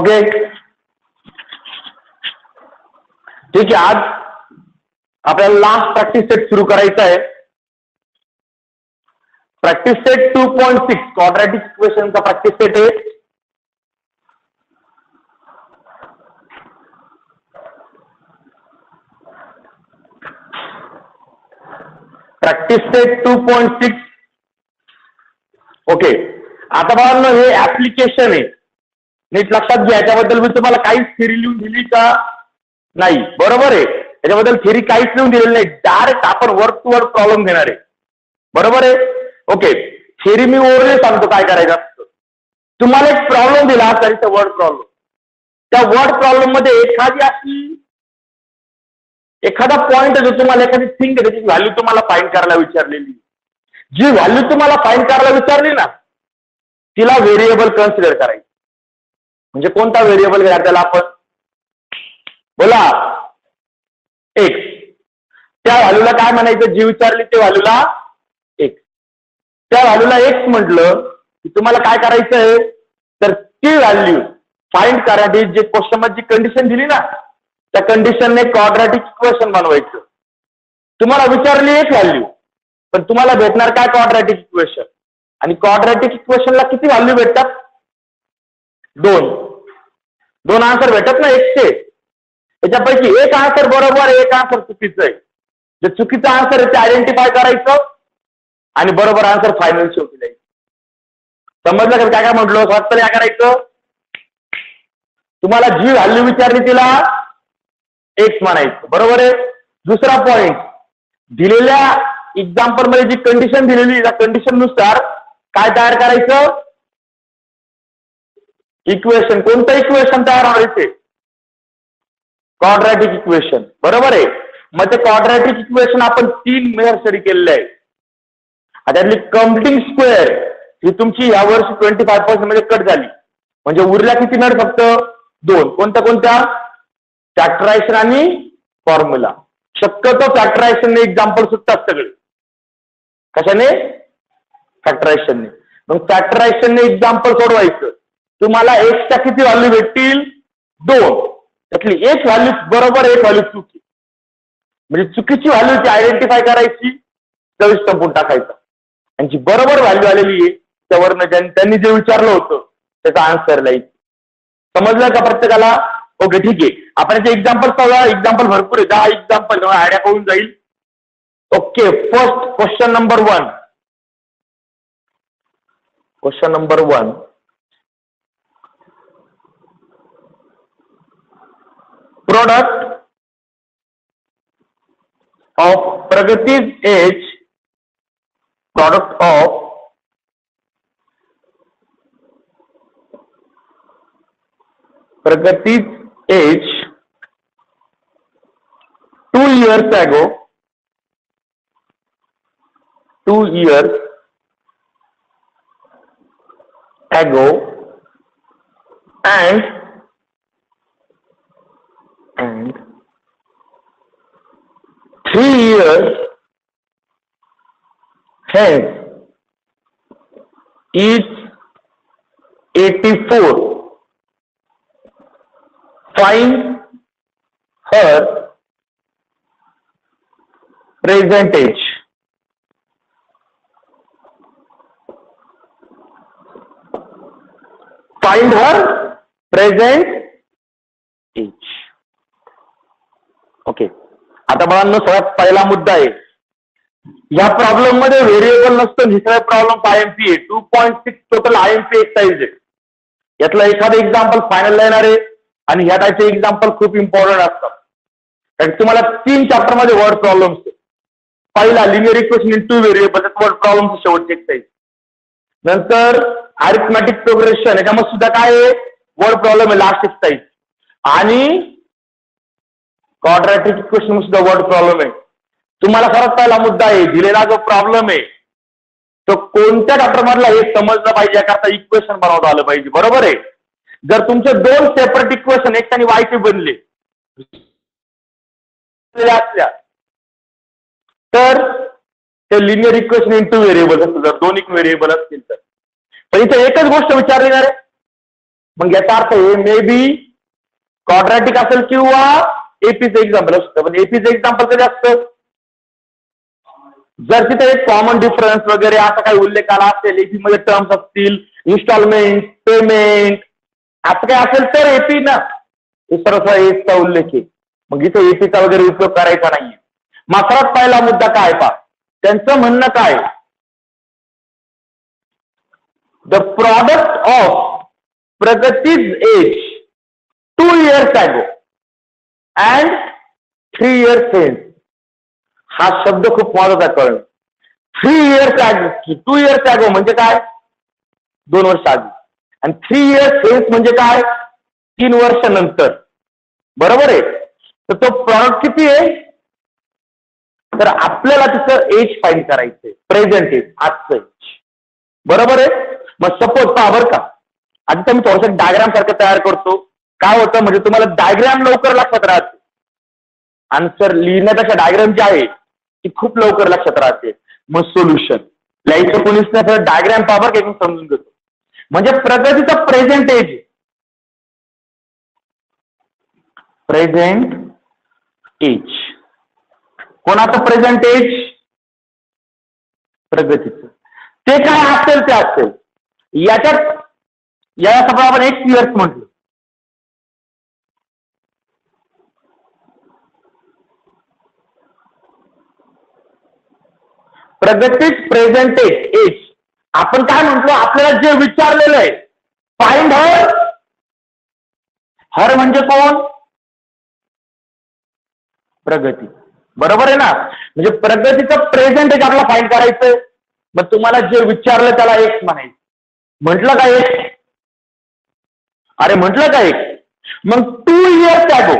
Okay, ठीक आहे. आज आपल्याला लास्ट प्रॅक्टिस सेट सुरू करायचा आहे. प्रॅक्टिस सेट 2.6 क्वाड्रॅटिक इक्वेशनचा प्रॅक्टिस सेट आहे. Practice set 2.6. ओके, आता बघा हे ऍप्लिकेशन आहे, नीट लक्षात घ्या. याच्याबद्दल मी तुम्हाला काहीच थिअरी लिहून दिली का नाही? बरोबर आहे, याच्याबद्दल थिअरी काहीच लिहून दिलेली नाही. डायरेक्ट आपण वर्ड टू वर्ड प्रॉब्लेम घेणार आहे. बरोबर आहे. ओके, थिअरी मी ओरली सांगतो काय करायचं असतं. तुम्हाला एक प्रॉब्लेम दिला तरी तो वर्ड प्रॉब्लेम, त्या वर्ड प्रॉब्लेम मध्ये एखादा पॉइंट जो तुम्हाला एखादी थिंग आहे त्याची व्हॅल्यू तुम्हाला फाइंड करायला विचारलेली, जी व्हॅल्यू तुम्हाला फाइंड करायला विचारली ना तिला व्हेरिएबल कन्सिडर करायची. म्हणजे कोणता व्हेरिएबल घ्या त्याला आपण? बोला, एक्स. त्या व्हॅल्यूला काय म्हणायचं? जी विचारली ते व्हॅल्यूला एक्स. त्या व्हॅल्यूला एक्स म्हटलं की तुम्हाला काय करायचं आहे तर ती व्हॅल्यू फाइंड करायची. जे क्वेश्चन मध्ये कंडिशन दिली ना त्या कंडिशनने क्वाड्रॅटिक इक्वेशन बनवायचं. तुम्हाला विचारली एक व्हॅल्यू पण तुम्हाला भेटणार काय? Quadratic equation. आणि क्वाड्रॅटिक इक्वेशनला किती व्हॅल्यू भेटतात? दोन आन्सर भेटत ना एक्सचे. त्याच्यापैकी एक आन्सर बरोबर आहे, एक आन्सर चुकीचं आहे. जे चुकीचं आन्सर आहे ते आयडेंटिफाय करायचं आणि बरोबर आन्सर फायनल शेवटी द्यायचं. समजलं का काय काय म्हटलं? फक्त काय करायचं, तुम्हाला जी व्हॅल्यू विचारली तिला एक्स म्हणायचं. बरोबर आहे. दुसरा पॉइंट, दिलेल्या एक्झाम्पल मध्ये जी कंडिशन दिलेली त्या कंडिशन नुसार काय तयार करायचं? इक्वेशन. कोणतं इक्वेशन तयार व्हायचे? Quadratic equation. बरोबर आहे. मग ते क्वाड्रॅटिक इक्वेशन आपण 3 मेथड स्टडी केलेले आहे. त्यातली कम्प्लिटिंग स्क्वेअर ही तुमची या वर्षी 25% मध्ये कट झाली. म्हणजे उरल्या किती मेथड? फक्त 2. कोणत्या? फॅक्टरायझेशन आणि फॉर्म्युला. शक्यतो फॅक्टरायझेशनने एक्झाम्पल सुटतात सगळे. कशाने? फॅक्टरायझेशनने. मग फॅक्टरायझेशनने एक्झाम्पल सोडवायचं. तुम्हाला एक्सच्या किती व्हॅल्यू भेटतील? 2. त्यातली एक व्हॅल्यू बरोबर, एक व्हॅल्यू चुकी. म्हणजे चुकीची व्हॅल्यू ती आयडेंटिफाय करायची, 24 संपून टाकायचा. आणि जी बरोबर व्हॅल्यू आलेली आहे त्यावरनं त्यांनी जे विचारलं होतं त्याचा आन्सर लिहायचं. समजलं का प्रत्येकाला? ओके, ठीक आहे. आपण याचे एक्झाम्पल पाहूया. एक्झाम्पल भरपूर आहे, 10 एक्झाम्पल आयडिया करून जाईल. Okay, first question number 1. Question number 1. Product of Pragati's age, product of Pragati's age 2 years ago, 2 years ago and 3 years hence is 84. Find her present age. Find her present age. Okay, आता बघा सगळ्यात पहिला मुद्दा आहे. या problem मध्ये variable नसतं. दुसरा प्रॉब्लेम आयएमपी आहे. 2.6 टोटल आयएमपी एक्सरसाइज आहे. यातलं एखादं एक्झाम्पल फायनल येणार आहे आणि ह्या टाईपचे एक्झाम्पल खूप इम्पॉर्टंट असतात. कारण तुम्हाला 3 चॅप्टर मध्ये वर्ड प्रॉब्लेम्स आहे. पहिला linear equation in 2 variable word problem शेवटची एक्सरसाइज. नंतर अरिथमॅटिक प्रोग्रेशन याच्यामध्ये सुद्धा काय आहे? वर्ड प्रॉब्लेम आहे लास्ट एक्सरसाइज. आणि क्वाड्रॅटिक इक्वेशन सुद्धा वर्ड प्रॉब्लेम आहे. तुम्हाला सर्वात पहिला मुद्दा आहे, दिलेला जो प्रॉब्लेम आहे तो कोणत्या चॅप्टर मधला हे समजलं पाहिजे. याकरता इक्वेशन बनवता आलं पाहिजे. बरोबर आहे. जर तुमचे 2 सेपरेट इक्वेशन एक्स आणि वाय चे बनले असल्या तर ते लिनियर इक्वेशन इन 2 व्हेरिएबल असतं. जर 2 व्हेरिएबल असतील तर. पण इथे एकच गोष्ट विचारली ना रे, मग याचा अर्थ हे मे बी क्वाड्रॅटिक असेल किंवा एपीचं एक्झाम्पल असतं. पण एपीचं एक्झाम्पल कधी असतं जर तिथे एक कॉमन डिफरन्स वगैरे असा काही उल्लेख आला असेल, एपी मध्ये टर्म्स असतील, इन्स्टॉलमेंट, पेमेंट असं काही असेल तर एपी ना सर्व एजचा उल्लेख आहे. मग इथे एपीचा वगैरे उपयोग करायचा नाहीये. मग सर्वात पहिला मुद्दा काय पहा, त्यांचं म्हणणं काय, the product of Pragati's age 2 years ago and 3 years since. हा शब्द खूप महत्वाचा कळलं. 3 years ago, 2 years ago म्हणजे काय, 2 वर्ष आधी, आणि 3 years since म्हणजे काय, 3 वर्ष नंतर. बरोबर आहे. तर तो प्रॉडक्ट किती आहे, तर आपल्याला तिचं एज फाइंड करायचंय, प्रेझेंट एज, आजचं एज. बरोबर आहे. मग सपोज पहा बरं का, आता तर मी थोडंसं डायग्राम सारखं तयार करतो. काय होतं म्हणजे तुम्हाला डायग्राम लवकर लक्षात राहते, आन्सर लिहिण्यापेक्षा डायग्राम जी आहे ती खूप लवकर लक्षात राहते. मग सोल्युशन लिहायचं कोणीच नाही, तर डायग्राम पावर एक समजून घेतो. म्हणजे प्रगतीचं प्रेझेंट एज, प्रेझेंट एज कोणाचं प्रेझेंट एज, प्रगतीचं. ते काय असेल ते असेल. याच्यात यासाठी आपण X years म्हटलं. प्रगतीच प्रेझेंट एज. आपण काय म्हटलो, आपल्याला जे विचारलेलं आहे, फाइंड हर. हर म्हणजे कोण, प्रगती. बरोबर आहे ना. म्हणजे प्रगतीचं प्रेझेंट एज आपल्याला फाइंड करायचंय. मग तुम्हाला जे विचारलं त्याला X म्हणायचं. म्हटलं का X, अरे म्हटलं का X. मग 2 years ago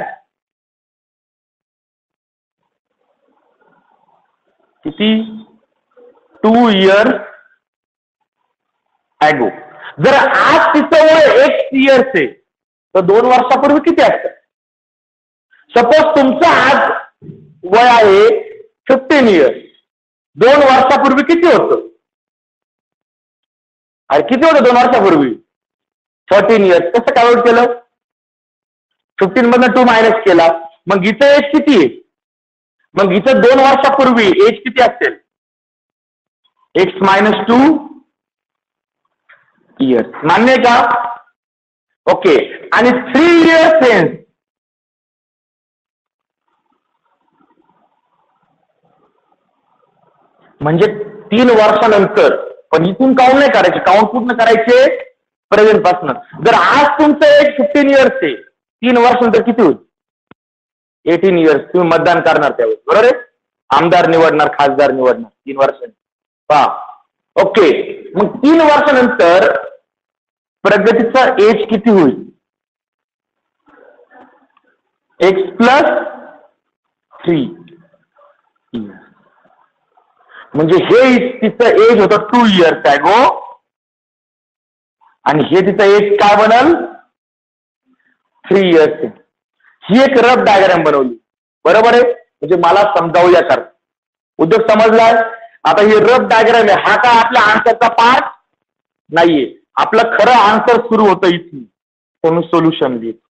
किती, 2 years ago. जर आज तिचं वय X years आहे तर 2 वर्षापूर्वी किती असतं. सपोज तुमचं आज वय आहे 15 years, 2 वर्षापूर्वी किती होतं, अरे किती होतं 2 वर्षापूर्वी, 13 years. कसं कॅल्क्युलेट केलं, 15 मधनं 2 मायनस केला. मग इथं एज किती आहे, मग इथं 2 वर्षापूर्वी एज किती असेल, X - 2 years. मान्य आहे का, ओके. आणि 3 years since, म्हणजे 3 वर्षानंतर. पण इथून काउंट नाही करायचे, काउंट कुठनं करायचे, प्रेझेंट पासून. जर आज तुमचं एज 15 years आहे, 3 वर्षानंतर किती होईल, 18 years. तुम्ही मतदान करणार त्यावेळेस, बरोबर आहे. आमदार निवडणार, खासदार निवडणार 3 वर्षांनी. पहा, ओके. मग 3 वर्षानंतर प्रगतीचा एज किती होईल, X + 3 years. म्हणजे हे तिचं एज होतं 2 years ago आणि हे तिचं एज काय बनल, 3 years. ही एक रफ डायग्राम बनवली. बरोबर आहे. म्हणजे मला समजावूया कर, उद्योग समजलाय. आता ही रफ डायग्राम आहे, हा काय आपल्या आन्सरचा पार्ट नाहीये. आपलं खरं आन्सर सुरू होतं इथून. तुम्ही सोल्युशन लिहितो,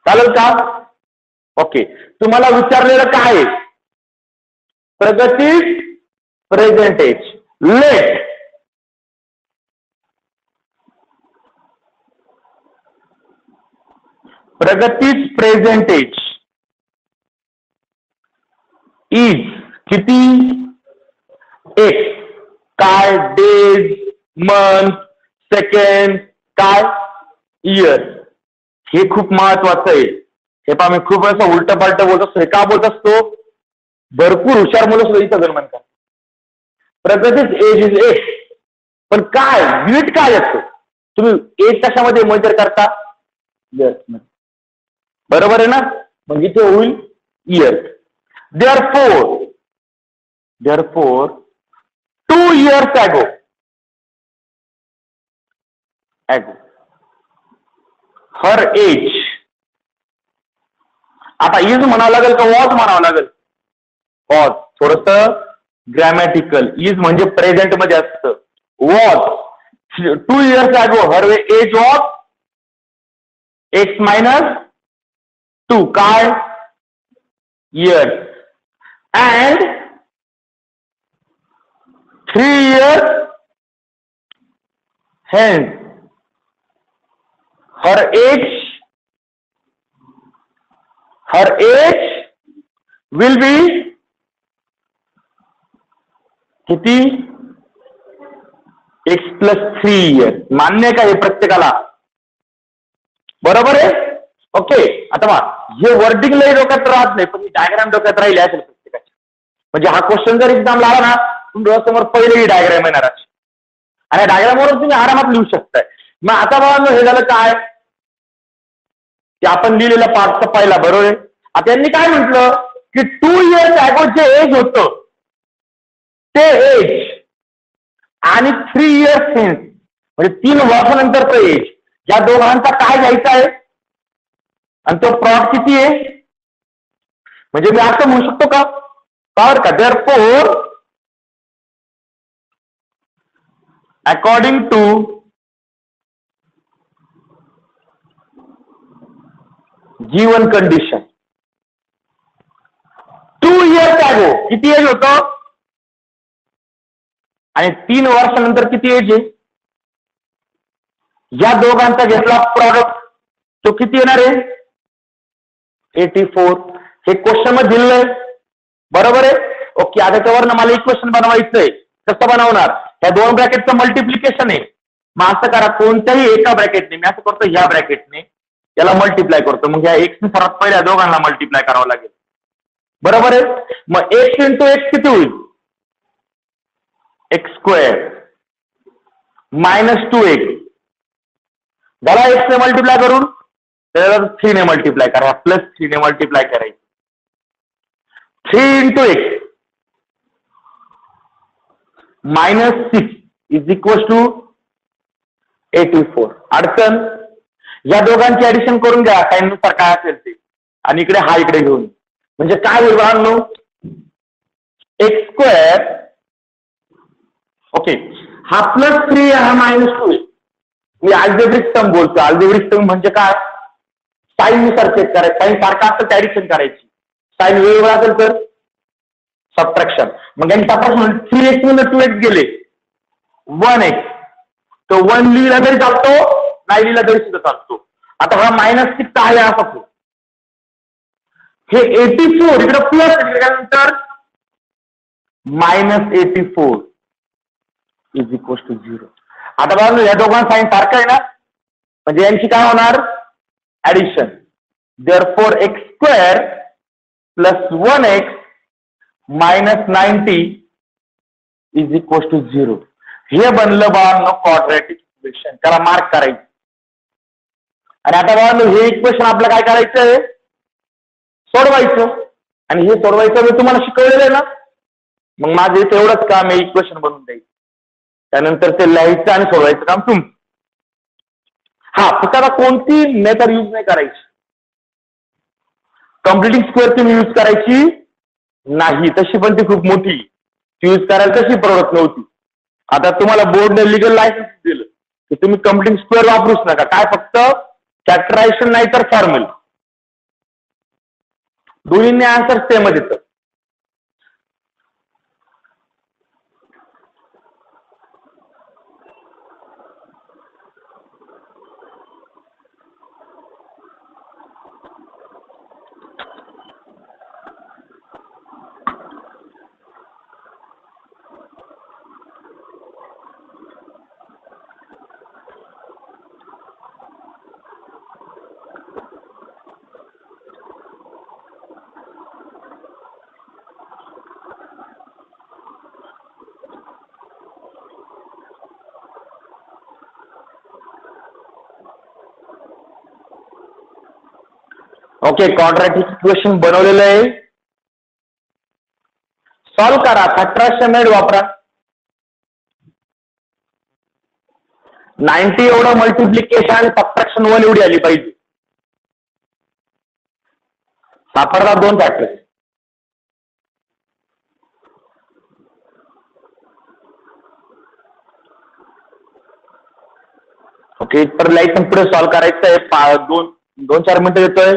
चालेल का, ओके. तुम्हाला विचारलेलं काय आहे, प्रगती प्रेझेंट एज. लेट प्रगतीच प्रेझेंट एज इज किती, X. काय, डेज, मंथ, सेकंड, काय, इयर. हे खूप महत्वाचं आहे. हे पहा, मी खूप असं उलट पालट बोलत असतो. हे का बोलत असतो, भरपूर हुशार मुलं सुद्धा इथं गणमान करतात. प्रगतीच एज इज X. पण काय, युनिट काय असतं, तुम्ही एज कशामध्ये मेजर करता, इयर्स. बरोबर आहे ना. मग इथे होईल year. Therefore 2 years ago her age. आता इज म्हणावं लागेल का वॉज म्हणावं लागेल, वॉज. थोडस ग्रॅमॅटिकल. इज म्हणजे प्रेझेंट मध्ये असतं, was 2 years ago her age was x minus 2 काय years and 3 years hence her age will be किती x plus 3 years. मान्य का हे प्रत्येकाला? बरोबर आहे. ओके, आता मग हे वर्डिंग लई डोक्यात राहत नाही, पण ही डायग्राम डोक्यात राहिली असेल प्रत्येकाची. म्हणजे हा क्वेश्चन जर एक्झाम आला ना, तुमच्यासमोर पहिले ही डायग्राम येणार अशी, आणि डायग्रामवरून तुम्ही आरामात लिहू शकताय. मग आता बघा हे झालं काय, ते आपण लिहिलेला पार्टचा पहिला, बरोबर आहे. आता यांनी काय म्हटलं की 2 years अगो जे एज होतं ते एज आणि 3 years सेन्स म्हणजे 3 वर्षानंतरचं एज, या दोघांचा काय घ्यायचा आहे आणि तो प्रॉड किती आहे. म्हणजे मी असं म्हणू शकतो का बरं का, therefore according to given condition 2 years अगो किती एज होतं आणि 3 वर्षानंतर किती एज आहे, या दोघांचा घेतला प्रॉडक्ट तो किती येणार आहे 84. हे क्वेश्चन मध्ये दिलंय, बरोबर आहे. ओके, आता त्याच्यावरनं मला इक्वेशन बनवायचंय. कसं बनवणार, ह्या दोन ब्रॅकेटचं मल्टिप्लिकेशन आहे. मग असं करा, कोणत्याही एका ब्रॅकेटने, मी असं करतो ह्या ब्रॅकेटने याला मल्टिप्लाय करतो, मग ह्या एक्स सर्वात पहिल्या दोघांना मल्टिप्लाय करावं लागेल, बरोबर आहे. मग एक्स इंटू एक्स किती होईल, एक्स स्क्वेअर मायनस 2x झाला. एक्स ने मल्टिप्लाय करून त्याला 3 ने मल्टिप्लाय करा, प्लस 3 ने मल्टिप्लाय करायचं. 3 into x minus 6 is equal to 84. अडचण, या दोघांची ऍडिशन करून घ्या साईननुसार काय असेल ते, आणि इकडे हा इकडे घेऊन, म्हणजे काय होईल बाळांनो, एक्स स्क्वेअर. ओके, हा प्लस 3 हा मायनस 2 आहे. मी अल्जेब्रिक सम बोलतो. अल्जेब्रिक सम म्हणजे काय, साईन नुसार चेक करायचं. साईन सारखा असेल तर ऍडिशन करायची, साईन वेगवेगळा असेल तर सबट्रॅक्शन. मग यांनी सबट्रॅक्शन 3x मधून 2x गेले 1x, तो 1 लिहिला तरी चालतो, नाही लिहिला तरी सुद्धा चालतो. आता हा मायनस 6 आहे असा, हे 84 इकडे प्लस नंतर मायनस 84 इज इक्वल टू 0. आता बघा या दोघांना साईन सारखं आहे ना, म्हणजे यांची काय होणार addition. Therefore x square plus 1x minus 90 is equal to 0. हे बनलं बाळांनो क्वाड्रॅटिक इक्वेशन, त्याला मार्क करायचं. आणि आता बाळांनो हे इक्वेशन आपलं काय करायचं आहे, सोडवायचं. आणि हे सोडवायचं मी तुम्हाला शिकवलेलं आहे ना, मग माझं इथे एवढंच काम आहे, इक्वेशन बनवून द्यायचं. त्यानंतर ते लिहायचं आणि सोडवायचं काम तुमचं. हा, फक्त आता कोणती मेथड यूज नाही करायची, कम्प्लिटिंग स्क्वेअर तुम्ही यूज करायची नाही, तशी पण ती खूप मोठी यूज करायला तशी परवडत नव्हती. आता तुम्हाला बोर्डने लिगल लायसन्स दिलं की तुम्ही कम्प्लिटिंग स्क्वेअर वापरूच नका, काय फक्त फॅक्टरायझेशन नाही तर फॉर्म्युला, दोन्हीने आन्सर सेमच येतं. ओके, क्वाड्रॅटिक इक्वेशन बनवलेलं आहे, सॉल्व करा. फॅक्टरायझेशन मेथड वापरा. 90 एवढं मल्टिप्लिकेशन आणि सबट्रॅक्शन 1 एवढी आली पाहिजे. सापडतात 2 फॅक्टर. ओके, तर लाईट पुढे सॉल्व्ह करायचं आहे. 2-4 मिनिटं देतोय.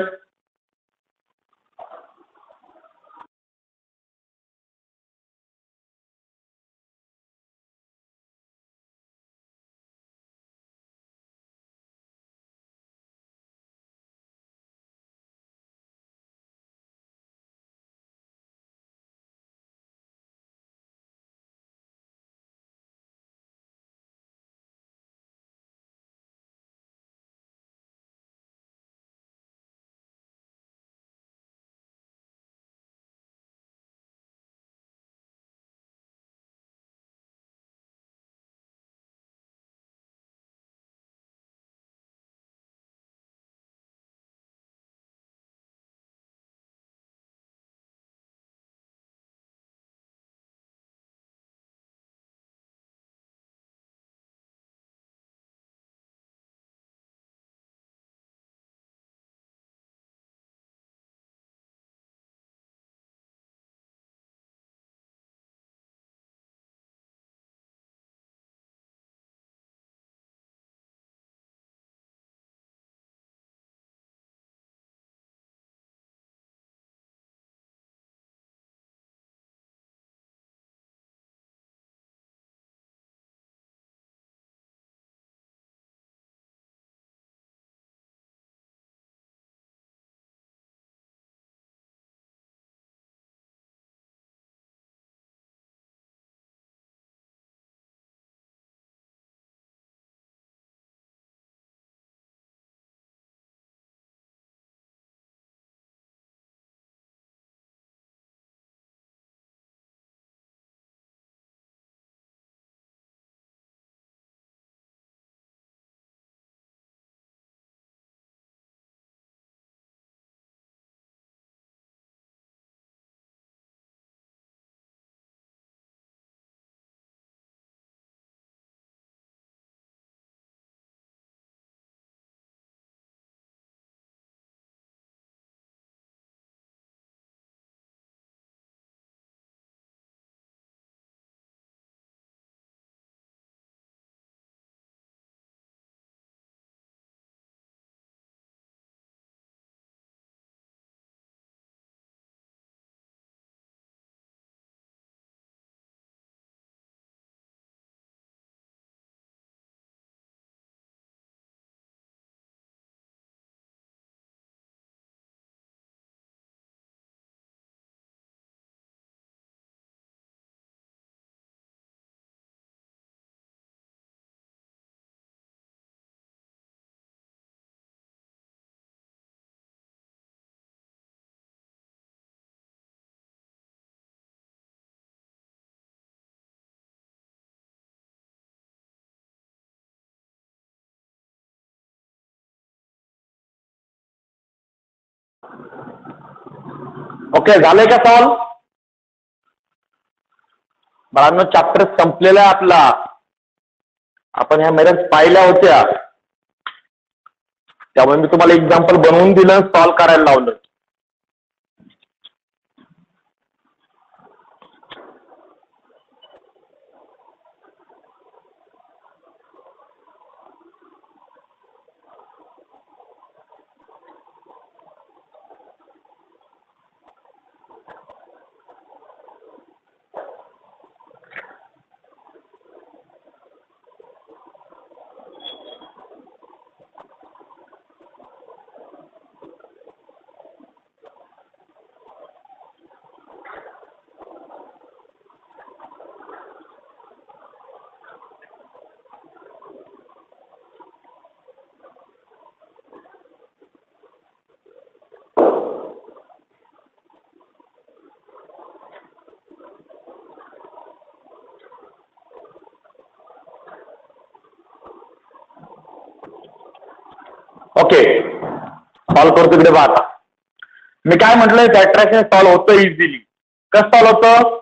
ओके, झालंय का सॉल्व? बाळांनो, चॅप्टर संपलेला आहे आपला. आपण ह्या मेथड्स पाहिल्या होत्या, त्यामुळे मी तुम्हाला एक्झाम्पल बनवून दिलं, सॉल्व करायला लावलं. ओके, सॉल्व करतो इकडे बघा. मी काय म्हटलंय, सॅट्रॅक्शन सॉल्व होतं इझिली. कसं सॉल्व होतं?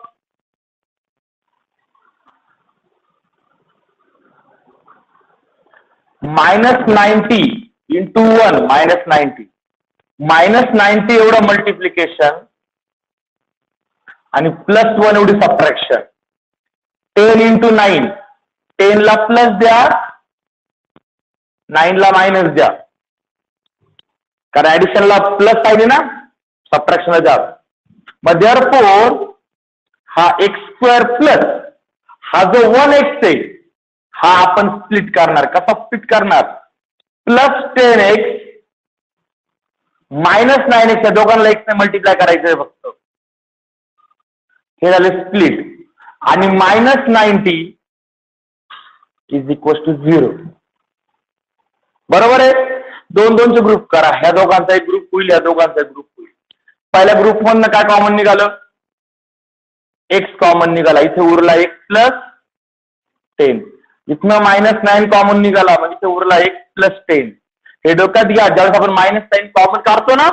-90 इंटू 1 -90 -90 एवढं मल्टिप्लिकेशन आणि +1 एवढी सबट्रॅक्शन. 10 इंटू 9 10 ला प्लस द्या 9 ला मायनस द्या, कारण ऍडिशनला प्लस पाहिजे ना, सबट्रॅक्शनला द्या. मग देअरफॉर हा x² प्लस हा जो 1x आहे हा आपण स्प्लिट करणार. कसा स्प्लिट करणार? प्लस 10x मायनस 9x, या दोघांना x ने मल्टिप्लाय करायचं आहे फक्त. हे झाले स्प्लिट. आणि मायनस 90 इज इक्वल टू 0. बरोबर आहे. दोन दोनचे ग्रुप करा, ह्या दोघांचा एक ग्रुप होईल, या दोघांचा एक ग्रुप होईल. पहिल्या ग्रुप मधनं काय कॉमन निघालं? x कॉमन निघाला, इथे उरला x प्लस 10. इथनं मायनस 9 कॉमन निघाला, म्हणजे इथे उरला x प्लस 10. हे डोक्यात घ्या, ज्यावेळेस आपण मायनस साईन कॉमन काढतो ना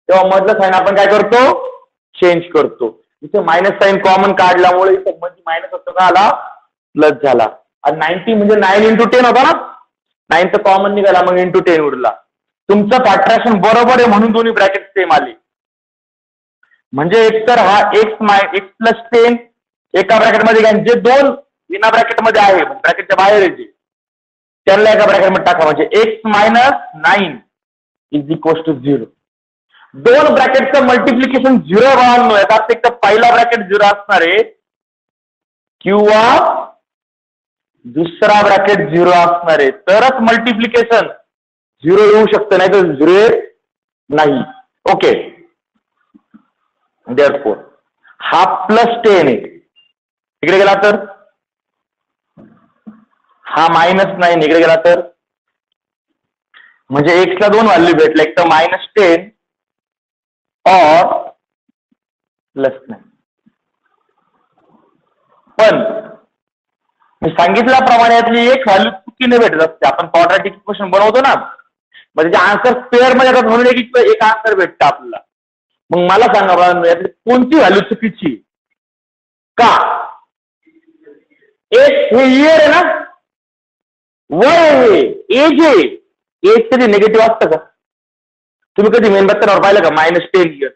तेव्हा मधलं साईन आपण काय करतो? चेंज करतो. इथे मायनस साईन कॉमन काढल्यामुळे इथे म्हणजे मायनस होतो का आला? प्लस झाला. आणि 90 म्हणजे 9 into 10 होता ना, 9 तर कॉमन निघाला, मग इंटू 10 उरला. तुमचं फॅक्टरायझेशन बरोबर आहे म्हणून दोन्ही ब्रॅकेट सेम आले. म्हणजे एकतर हा x प्लस 10 एका ब्रॅकेटमध्ये घ्या, जे दोन विना ब्रॅकेटमध्ये आहे ब्रॅकेटच्या बाहेर आहे त्यांना एका ब्रॅकेटमध्ये टाका, म्हणजे x minus 9 is equal to 0. दोन ब्रॅकेटचं मल्टिप्लिकेशन 0 राहणार, याचा अर्थ एक तर पहिला ब्रॅकेट 0 असणार आहे किंवा दुसरा ब्रॅकेट 0 असणार आहे, तरच मल्टिप्लिकेशन 0 येऊ शकतं, नाही तर 0 नाही. ओके. देअरफॉर हा प्लस 10 आहे, इकडे गेला तर हा मायनस 9 इकडे गेला तर, म्हणजे x ला दोन व्हॅल्यू भेटल्या, एक तर मायनस 10 और प्लस 9. पण मी सांगितल्याप्रमाणे यातली एक व्हॅल्यू चुकीने भेटत असते. आपण क्वाड्रॅटिक इक्वेशन बनवतो ना, मग त्याचे आन्सर पेअर मध्ये येतात म्हणून एक आन्सर भेटतं आपल्याला. मग मला सांगा बघा, यातली कोणती व्हॅल्यू चुकीची? का एक हे इयर आहे ना, वय आहे, एज आहे. एज कधी निगेटिव्ह असतं का? तुम्ही कधी मेणबत्त्यावर पाहिलं का -10 इयर?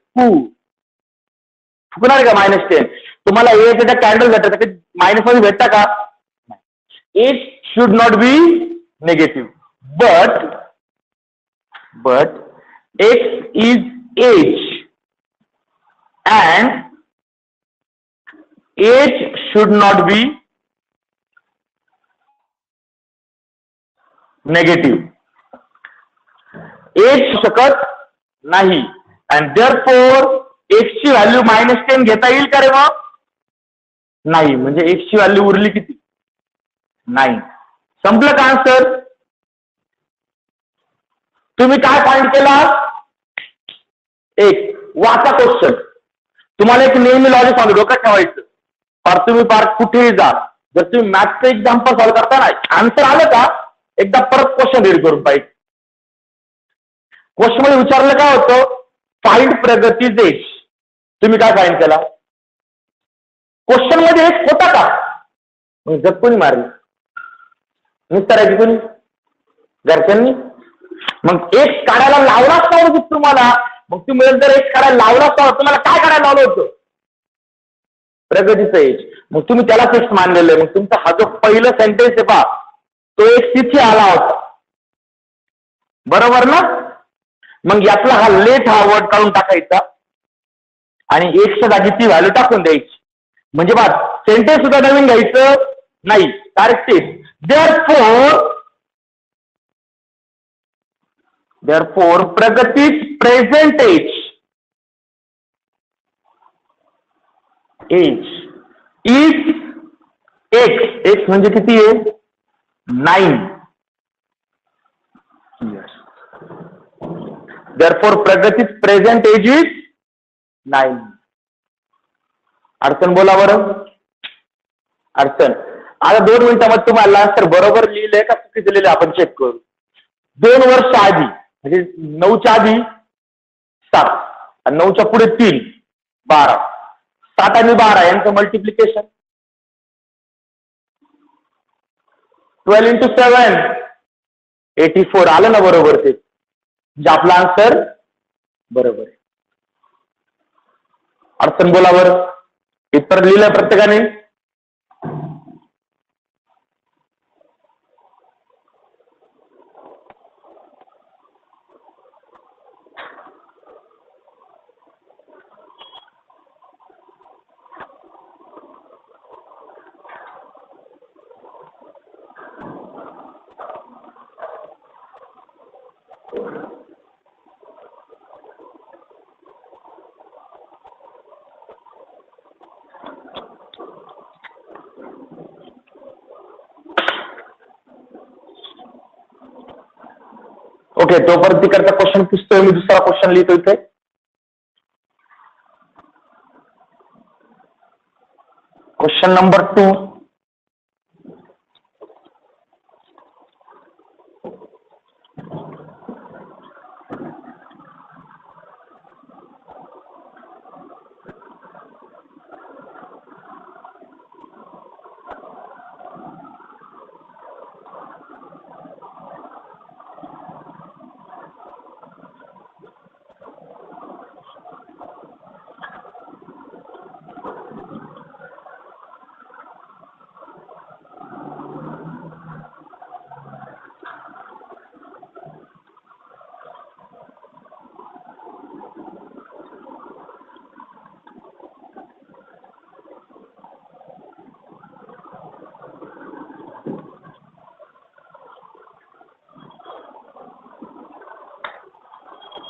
फुकणार का -10? तुम्हाला एज कॅन्डल भेटत कधी मायनस मध्ये भेटता का? It should not be negative, but x is age and age should not be negative. age शकत नाही, and therefore x ची व्हॅल्यू -10 घेता येईल का रे? मग नाही, म्हणजे x ची व्हॅल्यू उरली किती? 9. संपलं का आन्सर? तुम्ही काय फाइंड केला? एक वाचा क्वेश्चन. तुम्हाला एक नेहमी लॉजिक सांगतो, डोक्यात ठेवायचं. तुम्ही पार्क कुठेही जा, जर तुम्ही मॅथचं एक्झाम्पल सॉल्व्ह करताना आन्सर आलं का एकदा परत क्वेश्चन रीड करून पाहिजे. क्वेश्चन मध्ये विचारलं काय होतं? Find Pragati's age. तुम्ही काय फाइंड केला? क्वेश्चन मध्ये एक होता का? मग जग कोणी मारली? मिस्टरायची कोणी? घरच्यांनी. मग एक काढायला लावलाच नव्हतं तुम्हाला, मग तुम्ही जर एक काढायला लावलाच नव्हतं, तुम्हाला काय काढायला लावलं होतं? प्रगतीचं एज. मग तुम्ही त्याला फिक्स मानलेलं आहे. मग तुमचा हा जो पहिलं सेंटेन्स आहे पहा, तो एक तिथे आला होता, बरोबर ना? मग यातला हा लेट हा वर्ड काढून टाकायचा आणि एकच्या जागी ती व्हॅल्यू टाकून द्यायची. म्हणजे बा सेंटेन्स सुद्धा नवीन घ्यायचं नाही, डायरेक्ट तेच. Therefore, प्रगती's present age is x. x म्हणजे किती आहे? 9 years. Therefore, प्रगती's present age is 9. अडचण बोला बरं. अडचण. आता 2 मिनिटांमध्ये तुम्हाला आन्सर बरोबर लिहिलंय का चुकीचं लिहिलंय आपण चेक करू. 2 वर्ष आधी म्हणजे 9च्या आधी 7 आणि 9च्या पुढे 3, 12. 7 आणि 12 यांचं मल्टिप्लिकेशन 12 into 7 84 आलं ना बरोबर. ते म्हणजे आपला आन्सर बरोबर आहे. अडचण बोला बरं. उत्तर लिहिलंय प्रत्येकाने? ओके, तोपर्यंत करता क्वेश्चन पुसतोय मी, दुसरा क्वेश्चन लिहितो इथे. Question number 2.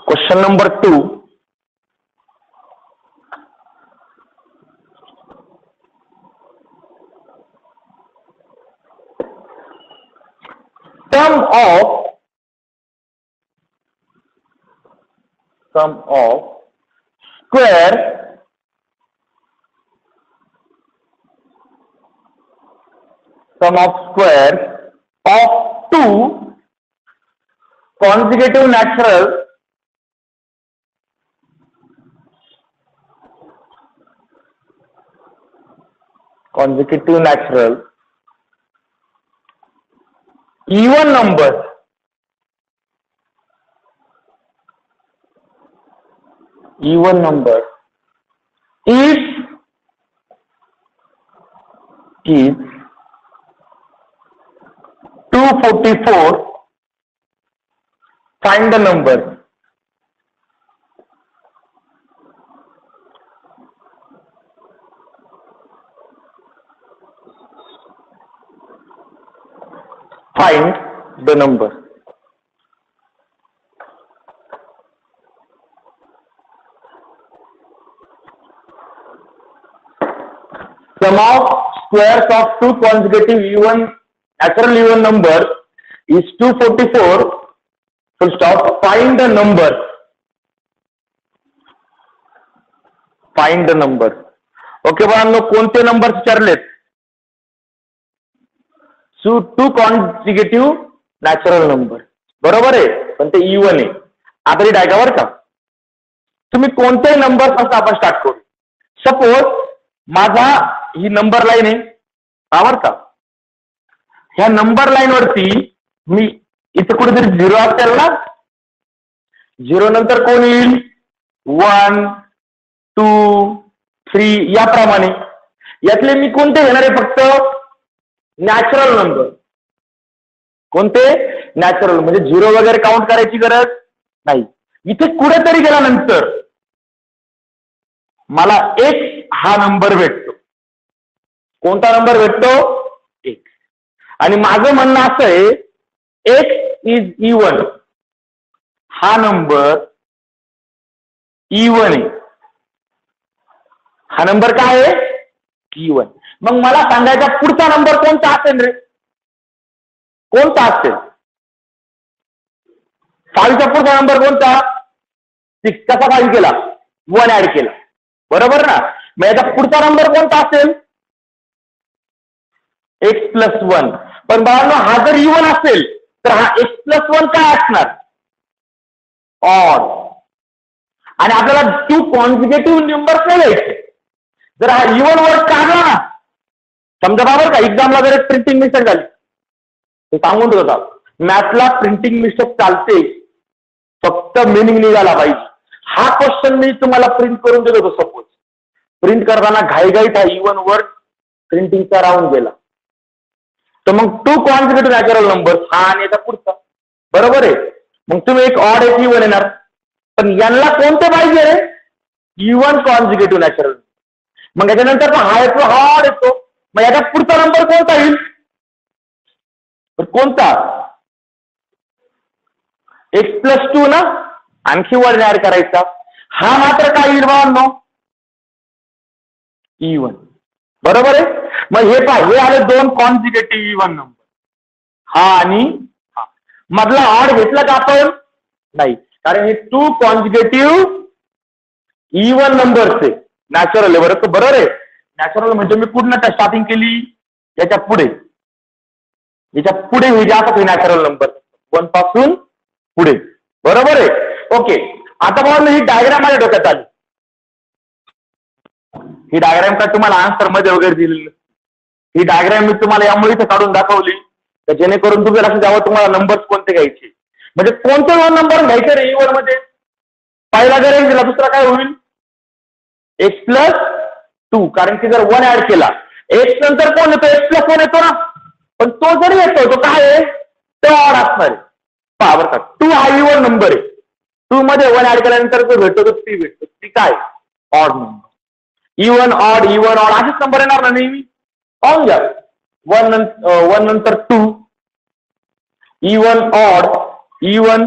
Question number 2. Sum of square of two consecutive natural even numbers if 244, find the number. Find the number. Sum of squares of two consecutive natural even number is 244. Full stop. Find the number. Find the number. Okay बाळांनो, कोणते number विचारलेत? To consecutive natural number, बरोबर आहे, पण ते even आहे. आता read आहे का बरं का? तुम्ही कोणतेही नंबर पासून आपण स्टार्ट करू. सपोज माझा ही नंबर लाईन आहे, बरोबर का? ह्या नंबर लाईन वरती मी इथे कुठेतरी 0 असेल ना, 0 नंतर कोण येईल? 1 2 3 याप्रमाणे. यातले मी कोणते घेणार आहे? फक्त नॅचरल नंबर. कोणते? नॅचरल. म्हणजे 0 वगैरे काउंट करायची गरज नाही. इथे कुठेतरी गेल्यानंतर मला x हा नंबर भेटतो. कोणता नंबर भेटतो? x. आणि माझं म्हणणं असं आहे, x इज इवन. हा नंबर इवन आहे. हा नंबर काय आहे? इवन. मग मला सांगायचा पुढचा नंबर कोणता असेल रे? कोणता असेल? 5 चा पुढचा नंबर कोणता? 6. कसा 5 केला? 1 ऍड केला, बरोबर ना? मग याचा पुढचा नंबर कोणता असेल? x+1. पण बाळांनो, हा जर इवन असेल तर हा x+1 काय असणार? ऑड. आणि आपल्याला 2 कॉन्सिक्युटिव्ह नंबर घ्यायचे. जर हा इवन वर्ड काढला ना, समजा बरोबर का, एक्झामला जर एक प्रिंटिंग मिस्टेक झाली, ते सांगून देत होता, मॅथला प्रिंटिंग मिस्टेक चालते, फक्त मिनिंग निघाला पाहिजे. हा क्वेश्चन मी तुम्हाला प्रिंट करून देत होतो. सपोज प्रिंट करताना घाईघाईत हा इवन वर्ड प्रिंटिंगचा राहून गेला, तर मग 2 कॉन्सिक्युटिव्ह नॅचरल नंबर हा आणि याचा पुढचा, बरोबर आहे. मग तुम्ही एक ऑड एक इवन येणार, पण यांना कोणते पाहिजे रे? Even consecutive natural. मग याच्यानंतर हा येतो, हा ऑड येतो. मग याचा पुढचा नंबर कोणता येईल? कोणता? x+2 ना, आणखी वर्ड ऍड करायचा. हा मात्र काय येईल बाळांनो? इवन, बरोबर आहे. मग हे हे आले 2 कॉन्सिक्युटिव्ह इवन नंबर, हा आणि हा. मधला ऑड घेतला का आपण? नाही, कारण हे 2 कॉन्जिगेटिव्ह इवन नंबर्स आहे. नॅचरल आहे बरोबर आहे. नॅचरल म्हणजे मी पूर्ण स्टार्टिंग केली याच्या पुढे हे जे असतात हे नॅचरल नंबर 1 पासून पुढे बरोबर आहे. ओके, आता बघा ही डायग्राम माझ्या डोक्यात आली. ही डायग्राम का तुम्हाला आन्सर मध्ये वगैरे दिलेली, ही डायग्राम मी तुम्हाला यामुळे इथे काढून दाखवली तर जेणेकरून तुम्ही लक्षात द्यावं तुम्हाला नंबर्स कोणते घ्यायचे, म्हणजे कोणते 2 नंबर घ्यायचे रे इवन मध्ये. पहिला जर एक दिला दुसरा काय होईल x+2, कारण की जर 1 ऍड केला x नंतर कोण येतो x+1 येतो ना, पण तो जरी येतो तो काय आहे तो ऑड असणार आहे. पहा बरं का 2 हा इवन नंबर आहे, 2 मध्ये 1 ऍड केल्यानंतर जो भेटतो तो 3 भेटतो, ती काय ऑड नंबर. इवन ऑड असेच नंबर येणार ना नेहमी. पाहून घ्या 1 नंतर 2 इवन ऑड इवन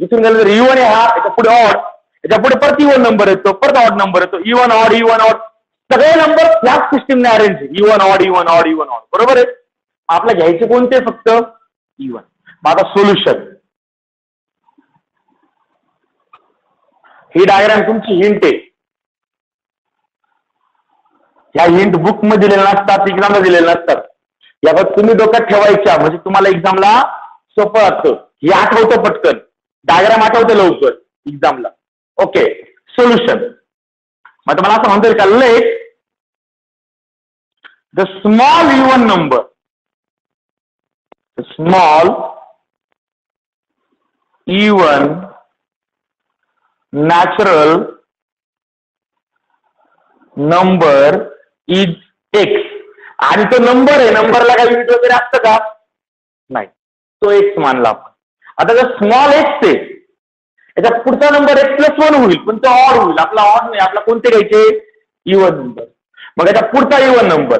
इथून गेलं तर इवन आहे हा, याच्या पुढे ऑड, याच्या पुढे परत इवन नंबर येतो, परत ऑड नंबर येतो, इवन ऑड सगळे नंबर ह्याच सिस्टीमने अरेंज आहे. इवन ऑड बरोबर आहे. आपल्याला घ्यायचे कोणते फक्त इवन. माझा सोल्युशन ही डायग्राम तुमची हिंट आहे. ह्या हिंट बुक मध्ये दिलेल्या नसतात, एक्झामला दिलेल्या नसतात. या फक्त तुम्ही डोक्यात ठेवायच्या म्हणजे तुम्हाला एक्झामला सोपं असतं. हे आठवतं पटकन, डायग्राम आठवतं लवकर एक्झामला. ओके, सोल्युशन मग मला असं म्हणता का let the small even number natural number is x. आणि तो नंबर आहे, नंबरला काही युनिट वगैरे असतं का नाही, तो x मानला आपण. आता जर स्मॉल x आहे याच्या पुढचा नंबर x+1 होईल, पण तो ऑड होईल. आपला ऑड नाही, आपला कोणते घ्यायचे इवन नंबर. मग याच्या पुढचा even number.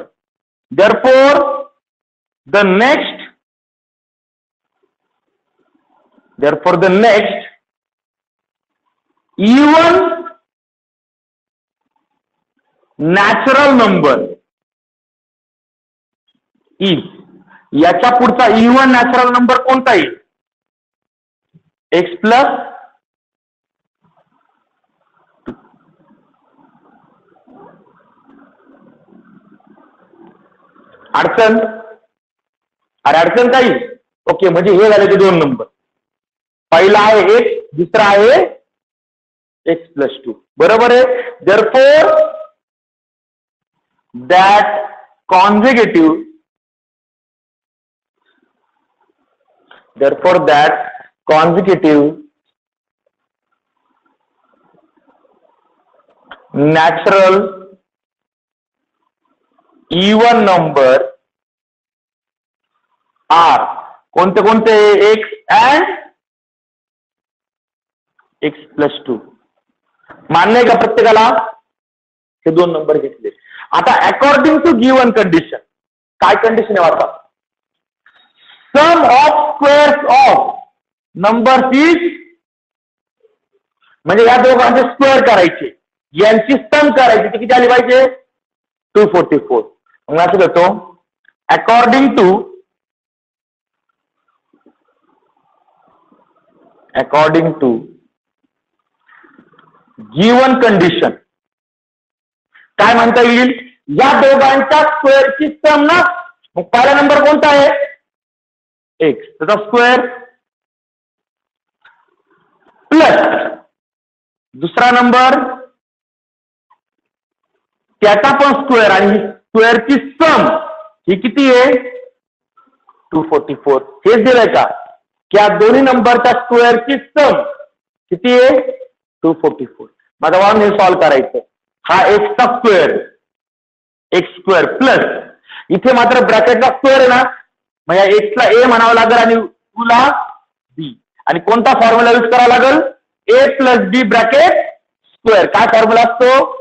therefore the next even natural number is, याच्या पुढचा इवन नॅचरल नंबर कोणता येईल x+. अडचण काही. ओके, म्हणजे हे झाले ते 2 नंबर. पहिला आहे x, दुसरा आहे x+2 बरोबर आहे. therefore that consecutive natural even number are कोणते कोणते x and x+2. मान्य आहे का प्रत्येकाला. हे 2 नंबर घेतले. आता अकॉर्डिंग टू गिवन कंडिशन, काय कंडिशन आहे आता, sum of squares of numbers is, म्हणजे या दोघांचे स्क्वेअर करायचे, यांची सम करायची, ती किती आली पाहिजे 244. मग असं करतो अकॉर्डिंग टू गिवन कंडिशन काय म्हणता येईल, या दोघांच्या स्क्वेअरची सम ना. मग पहिला नंबर कोणता आहे x, त्याचा स्क्वेअर प्लस दुसरा नंबर त्याचा पण स्क्वेअर आणि स्क्वेअरची सम ही किती आहे 244. हेच दिलंय का की या दोन्ही नंबरच्या स्क्वेअरची सम किती आहे 244. माझा वाहन हे सॉल्व्ह करायचं. हा x चा स्क्वेअर x² प्लस इथे मात्र ब्रॅकेटचा स्क्वेअर आहे ना, मग या x ला a म्हणावं लागेल आणि 2 ला b. आणि कोणता फॉर्म्युला यूज करावा लागेल a + b ब्रॅकेट स्क्वेअर. काय फॉर्म्युला असतो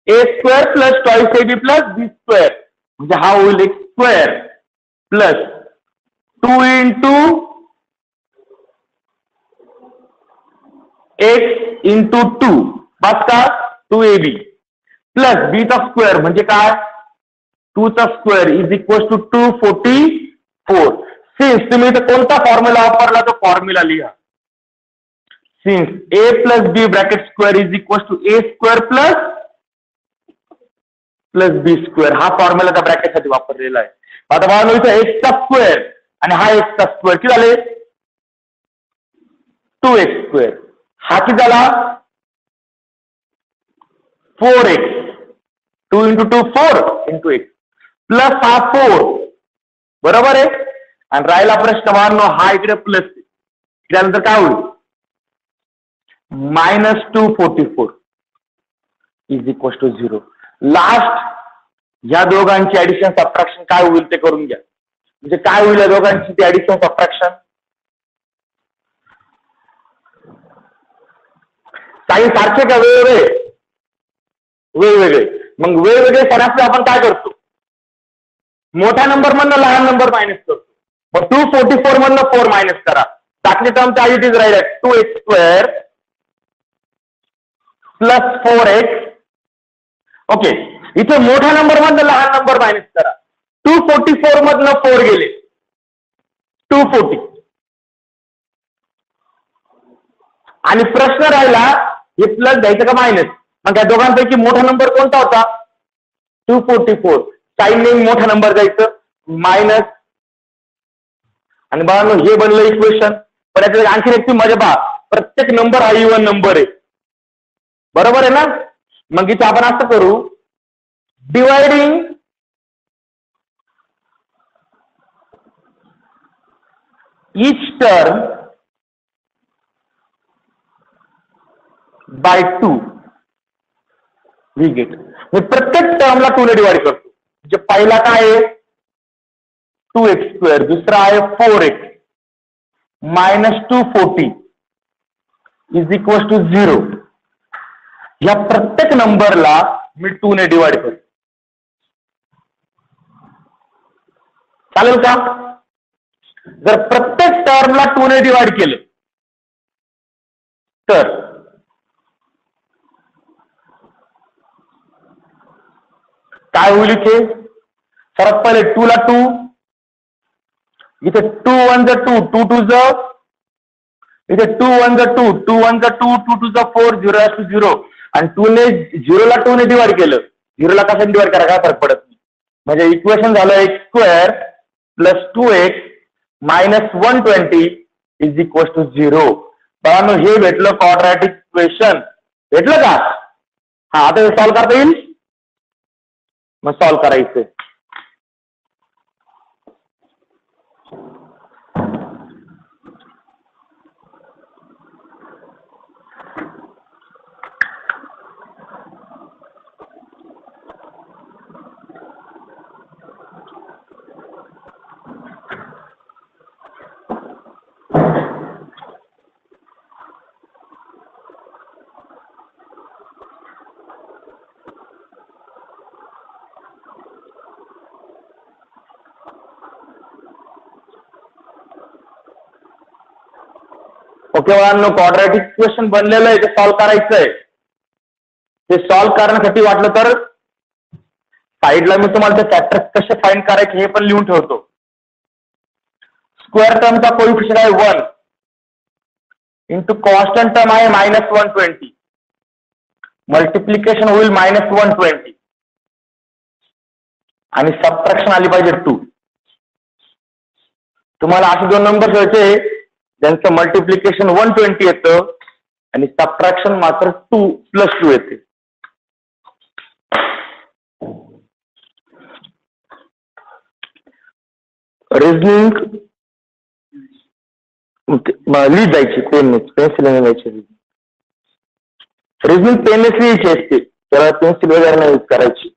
a² + 2ab + b². म्हणजे हा होईल x² प्लस 2 × x × 2 बस का 2ab प्लस b चा स्क्वेअर म्हणजे काय 2 चा square is equal to 244. Since तुम्ही इथं कोणता फॉर्म्युला वापरला तो फॉर्म्युला लिहा. Since a plus b bracket square is equal to a square plus b square हा फॉर्म्युला त्या ब्रॅकेटसाठी वापरलेला आहे. आता बघा इथं एक्सचा स्क्वेअर आणि हा एक्सचा स्क्वेअर किती झाले 2x². हा किती झाला 4x. 2 × 2 4 × x प्लस हा 4 बरोबर आहे. आणि राहिला प्रश्न बाळांनो हा इकडे प्लस त्यानंतर काय होईल -244 इज इक्वल टू 0. लास्ट या दोघांची ऍडिशन सबट्रॅक्शन काय होईल ते करून घ्या. म्हणजे काय होईल या दोघांची ती ऍडिशन सबट्रॅक्शन काही सारखे का वेगवेगळे. मग वेगवेगळे सरासरी आपण काय करतो मोठ्या नंबर मधनं लहान नंबर मायनस करतो. मग 244 मधनं 4 मायनस करा. टाकली टर्म त्या it is right 2x² plus 4x. Okay इथे मोठ्या नंबर मधनं लहान नंबर मायनस करा. 244 मधनं 4 गेले 240 आणि प्रश्न राहिला हे प्लस द्यायचं का मायनस. मग त्या दोघांपैकी मोठा नंबर कोणता होता 244. साईनने मोठा नंबर द्यायचं मायनस आणि बाळांनो हे बनलं इक्वेशन. पण याच्यात आणखी एक मजा पहा प्रत्येक नंबर हा इव्हन नंबर आहे बरोबर आहे ना. मग इथे आपण असं करू dividing each term by 2 we get. मी प्रत्येक टर्मला 2 ने डिवाइड करतो. म्हणजे पहिला काय आहे 2x², दुसरा आहे 4x -240 इज इक्वल टू 0. या प्रत्येक नंबरला मी 2 ने डिवाइड करतो. चालेल का. जर प्रत्येक टर्मला 2 ने डिवाइड केलं तर काय होईल इथे सर्वात पहिले 2 ला 2 इथे 2 1 2 2 2 इथे 2 1 2 2 1 2 2 2 4 0 0 आणि 2 ने 0 ला 2 ने डिवाइड केलं 0 ला कसं डिवाइड करा काय फरक पडत नाही. म्हणजे इक्वेशन झालं x² plus 2x -120 is equal to 0. बाळांनो हे भेटलं क्वाड्रॅटिक इक्वेशन. भेटलं का. हा आता हे सॉल्व्ह करता येईल. मग सॉल्व्ह करायचं. ओके बाळांनो क्वाड्रॅटिक इक्वेशन बनलेलं आहे ते सॉल्व्ह करायचं आहे. ते सॉल्व्ह करण्यासाठी वाटलं तर साईडला मी तुम्हाला ते फॅक्टर्स कसे फाइंड करायचे हे पण लिहून ठेवतो. स्क्वेअर टर्मचा कोइफिशियंट आहे 1 इंटू कॉन्स्टंट टर्म आहे -120. मल्टिप्लिकेशन होईल -120 आणि सबट्रॅक्शन आली पाहिजे 2. तुम्हाला असे दोन नंबर घ्यायचे ज्यांचं मल्टिप्लिकेशन 120 येतं आणि सबट्रॅक्शन मात्र 2 + 2 येते. रिझनिंग लिहित जायची पेन्सिल लिहायची. रिझनिंग पेननेच लिहायची असते त्याला पेन्सिल वगैरे नाही यूज करायची.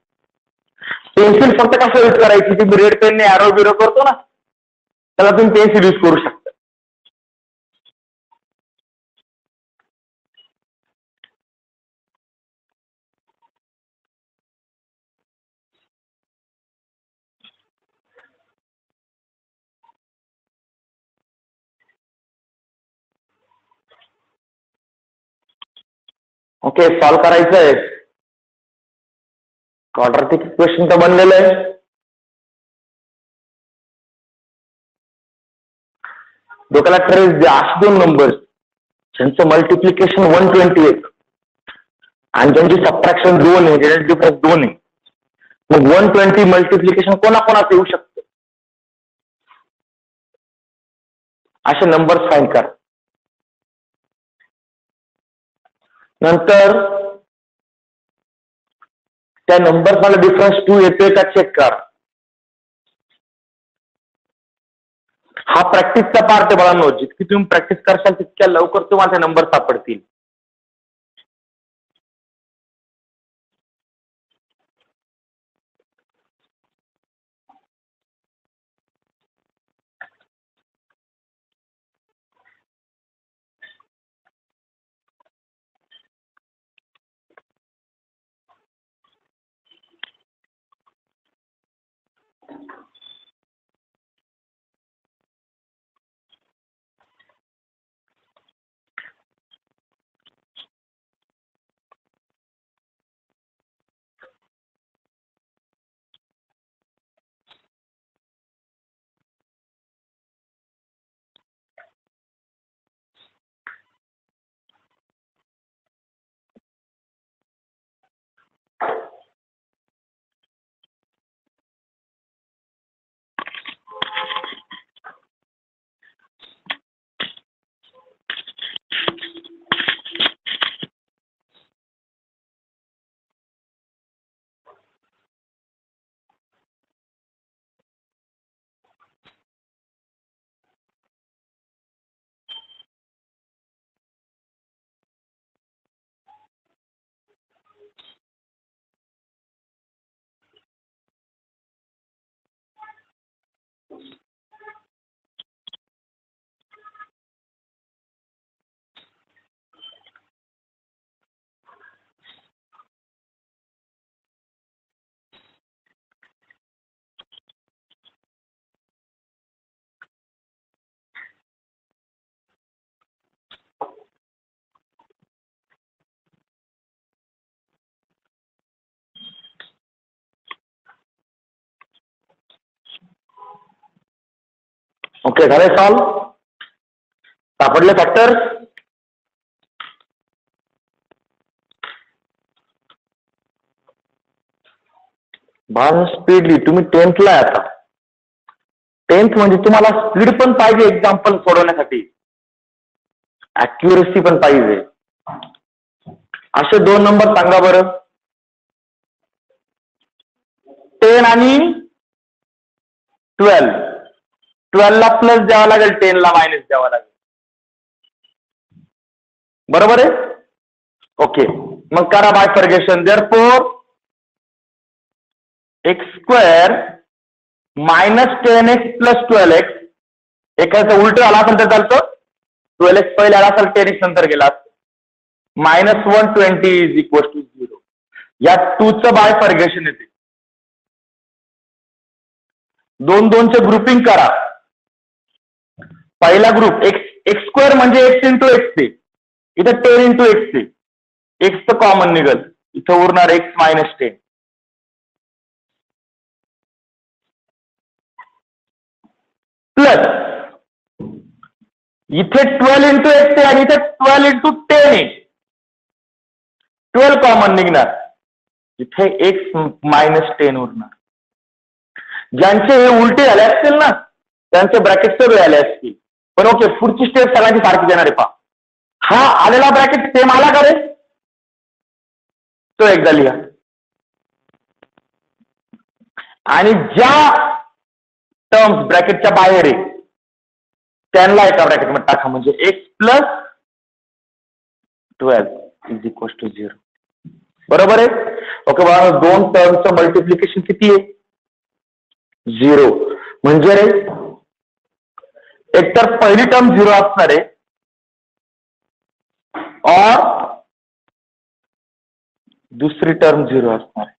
पेन्सिल फक्त कसं यूज करायची तुम्ही रेड पेनने ॲरो बिरो करतो ना त्याला तुम्ही पेन्सिल यूज करू शकता. ओके सॉल्व्ह करायचं आहे. क्वाड्रॅटिक इक्वेशन तर बनलेलं आहे. डोक्याला ट्रेस द्या. असे दोन नंबर्स ज्यांचं मल्टिप्लिकेशन 128 आणि ज्यांची सबट्रॅक्शन 2 आहे, ज्याचे डिफरन्स 2 आहे. मग 120 मल्टिप्लिकेशन कोणाकोणाचं येऊ शकतं? असे नंबर्स फाइंड करा. नंतर त्या नंबर्स मला डिफरन्स 2 येतोय का चेक करा. हा प्रॅक्टिसचा पार्ट आहे बाळांनो. जितकी तुम्ही प्रॅक्टिस करशाल तितक्या लवकर तुम्हाला नंबर सापडतील. ओके, झाले सॉल्व? सापडले फॅक्टर्स? बाळ स्पीडली तुम्ही 10th ला आहे आता. 10th म्हणजे तुम्हाला स्पीड पण पाहिजे एक्झाम्पल सोडवण्यासाठी, अॅक्युरेसी पण पाहिजे. असे दोन नंबर सांगा बरं. 10 आणि 12. 12 ला प्लस द्यावा लागेल, 10 ला मायनस द्यावा लागेल. बरोबर आहे? ओके, मग करा bifurcation. Therefore x² minus 10x plus 12x. एखादं उलट आला असेल तर चालतं. 12x पहिले आला असेल, 10x नंतर गेला. Minus 120 is equal to 0. या 2चं बायफर्गेशन येते. 2-2चे ग्रुपिंग करा. पहिला ग्रुप x² म्हणजे x इंटू x. इथं 10 इंटू x. x कॉमन निघल, इथं उरणार x मायनस 10 प्लस इथे 12 इंटू x आणि इथे 12 इंटू 10. 12 कॉमन निघणार, इथे x मायनस 10 उरणार. ज्यांचे हे उलटे झाले असतील ना त्यांचे ब्रॅकेट सर्व आले असतील. पण ओके, पुढची स्टेप सगळ्यांची सारखी देणार आहे. पहा, हा आलेला ब्रॅकेट सेम आला का रे? तो एकदा लिहा. आणि ज्या टर्म्स ब्रॅकेटच्या बाहेर आहे त्यांना एका ब्रॅकेटमध्ये टाका. म्हणजे x plus 12 is equal to 0. बरोबर आहे? ओके बघा, दोन टर्मचं मल्टिप्लिकेशन किती आहे? 0. म्हणजे रे एकतर पहिली टर्म 0 असणार आहे और दुसरी टर्म 0 असणार आहे.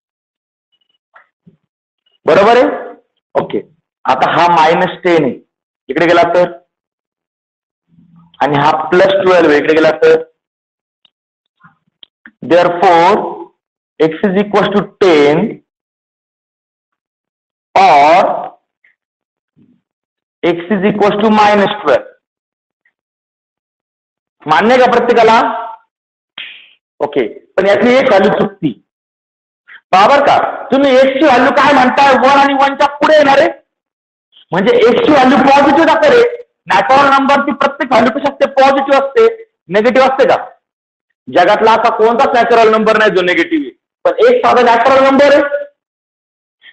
बरोबर आहे? ओके, आता हा मायनस 10 आहे, इकडे गेला तर, आणि हा प्लस 12 इकडे गेला तर. Therefore x is equal to 10 और x is equal to minus 12. मान्य का प्रत्येकाला? ओके, पण यातली एक व्हॅल्यू चुकती. बरोबर का? तुम्ही एक्सची व्हॅल्यू काय म्हणताय? 1 आणि 1च्या पुढे येणार आहे. म्हणजे एक्सची व्हॅल्यू पॉझिटिव्ह दाखवते. नॅचरल नंबरची प्रत्येक व्हॅल्यू कशी असते? पॉझिटिव्ह असते. निगेटिव्ह असते का? जगातला असा कोणताच नॅचरल नंबर नाही जो निगेटिव्ह आहे. पण एक साधा नॅचरल नंबर आहे,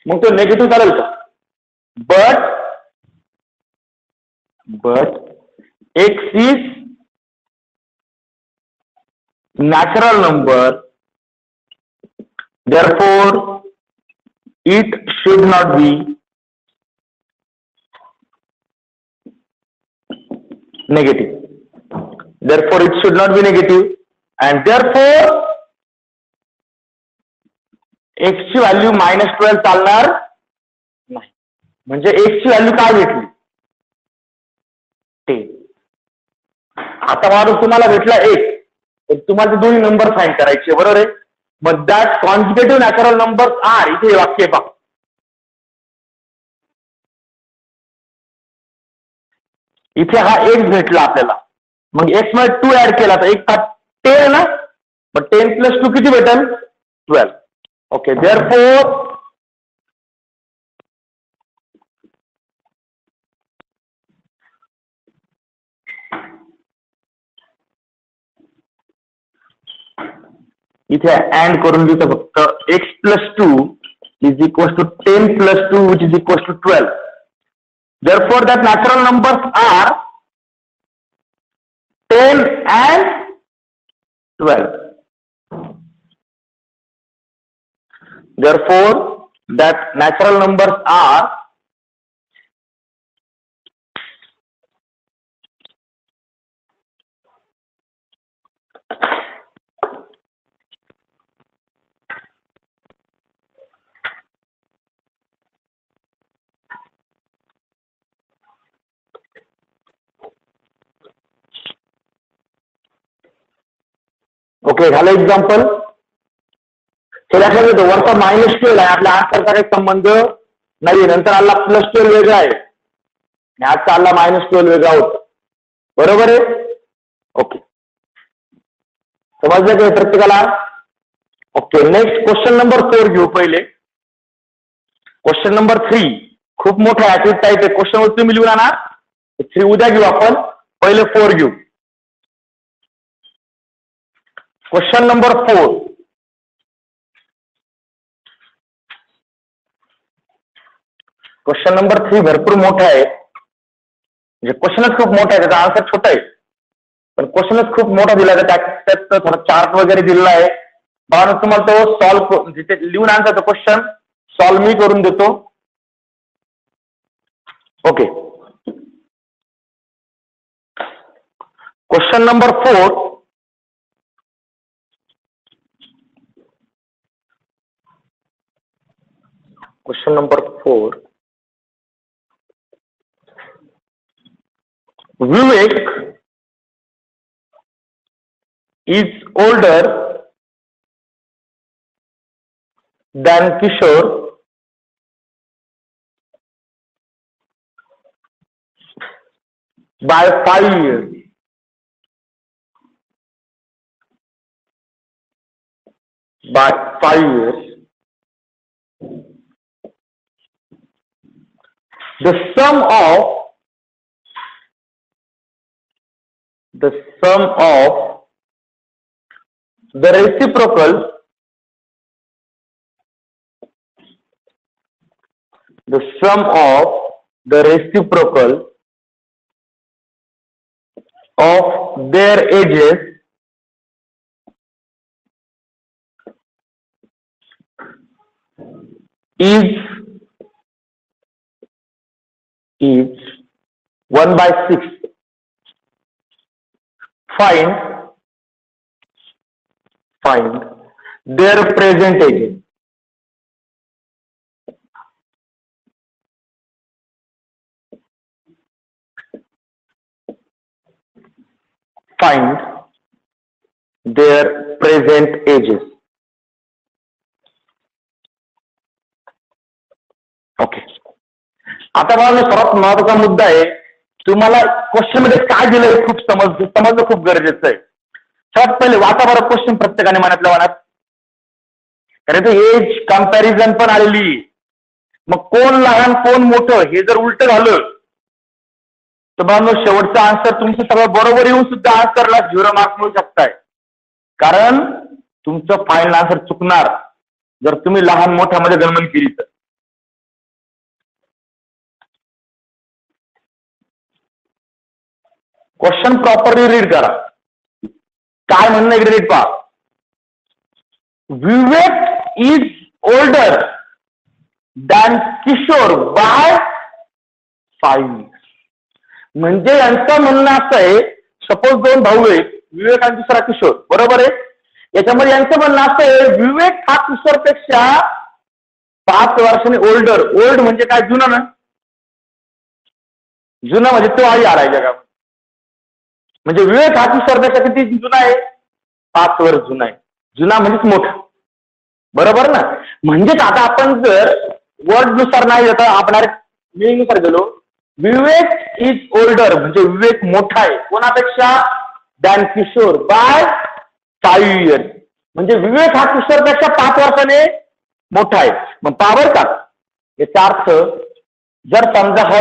मग तो निगेटिव्ह चालेल का? But x is natural number, therefore it should not be negative. Therefore it should not be negative, and therefore x ची व्हॅल्यू -12 चालणार नाही. म्हणजे x ची व्हॅल्यू काय भेटली? 10. आता माणूस तुम्हाला भेटला 1, तर तुम्हाला दोन्ही नंबर फाइंड करायचे, बरोबर आहे? मग दॅट कॉन्जिक्युटिव्ह नॅचरल नंबर्स आर, इथे वाक्य पहा. इथे हा एक्स भेटला आपल्याला, मग एक्स मध्ये 2 ऍड केला तर 1 10 आहे ना, मग 10 + 2 किती भेटेल? 12. ओके, देअरफॉर इथे अँड करून देतो फक्त. x + 2 is equals to 10 + 2 which is equals to 12. Therefore that natural numbers are 10 and 12. Therefore that natural numbers are okay. झालं एक्झाम्पल. हे लक्षात येतो. वरचा -12 आहे, आपल्या आजचा काही संबंध नाही. नंतर आला +12 वेगळा आहे आणि आजचा आला -12 वेगळा होता. बरोबर आहे? ओके, समजलं काय प्रत्येकाला? ओके, नेक्स्ट क्वेश्चन नंबर 4 घेऊ. पहिले क्वेश्चन नंबर 3 खूप मोठा ऍक्टिव्ह टाईप आहे. क्वेश्चन वर तुम्ही लिहून आणा. 3 उद्या घेऊ आपण. पहिले 4 घेऊ. Question number 4. क्वेश्चन नंबर 3 भरपूर मोठा आहे. म्हणजे क्वेश्चनच खूप मोठा आहे, त्याचा आन्सर छोटा आहे, पण क्वेश्चनच खूप मोठा दिला आहे. त्यात थोडा चार्ट वगैरे दिलेला आहे. कारण तुम्हाला तो सॉल्व्ह जिथे लिहून आणता तो क्वेश्चन सॉल्व्ह मी करून देतो. Okay, question number 4. Question number 4. Vivek is older than Kishore by 5 years. By 5 years. The sum of the reciprocal of their ages is 1/6. Find their present ages. Find their present ages. Okay, आता बघा सर्वात महत्वाचा मुद्दा आहे तुम्हाला question मध्ये काय दिलंय खूप समजणं खूप गरजेचं आहे. सर्वात पहिले वाचा बरं क्वेश्चन प्रत्येकाने मनातल्या मनात, कारण एज कम्पॅरिझन पण आलेली. मग कोण लहान कोण मोठं हे जर उलट झालं तर बाबा शेवटचा आन्सर तुमचं सगळं बरोबर येऊन सुद्धा आन्सरला 0 मार्क्स मिळू शकताय, कारण तुमचं फायनल आन्सर चुकणार जर तुम्ही लहान मोठ्यामध्ये गणना केली तर. क्वेश्चन प्रॉपरली रीड करा. काय म्हणणं इकडे रीड पहा. Vivek is older than Kishore by 5 years. म्हणजे यांचं म्हणणं असं आहे, सपोज 2 भाऊ आहेत, विवेक आणि दुसरा किशोर, बरोबर आहे. याच्यामध्ये यांचं म्हणणं असं आहे, विवेक हा किशोरपेक्षा 5 वर्षांनी ओल्डर. ओल्ड म्हणजे काय? जुना ना. जुना म्हणजे तो आधी आलाय जगामध्ये. म्हणजे विवेक हा किशोरपेक्षा किती जुना आहे? 5 वर्ष जुना आहे. जुना म्हणजेच मोठा, बरोबर ना. म्हणजेच आता आपण जर वर्ड नुसार नाही जाता आपण मिनिंग नुसार गेलो, विवेक इज ओल्डर म्हणजे विवेक मोठा आहे कोणापेक्षा? Than Kishore by 5 years. म्हणजे विवेक हा किशोरपेक्षा 5 वर्षाने मोठा आहे. मग पावर का याचा अर्थ, जर समजा हा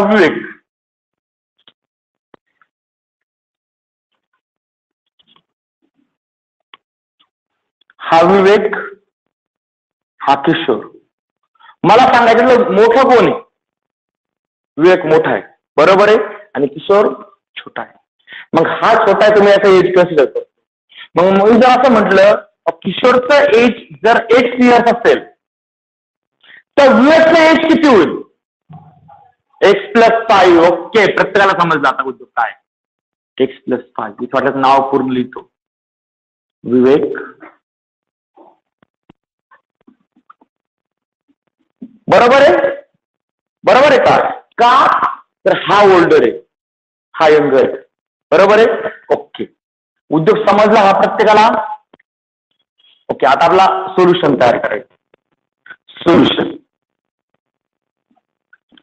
विवेक हा किशोर, मला सांगायचं मोठं कोण आहे? विवेक मोठा आहे, बरोबर आहे, आणि किशोर छोटा आहे. मग हा छोटा आहे, तुम्ही याचा एज कन्सिडर करतो. मग जर असं म्हटलं किशोरचं एज जर 8 years असेल तर विवेकचं एज किती होईल? x+5. ओके, प्रत्येकाला समजलं आता उद्योग काय. x+5. मी थोड्यात नाव पूर्ण लिहितो. विवेक, बरोबर आहे, बरोबर आहे का? का तर हा ओल्डर आहे, हा यंगर आहे, बरोबर आहे. ओके, उद्योग समजला हा प्रत्येकाला. ओके, आता आपला सोल्युशन तयार करायचं. Solution,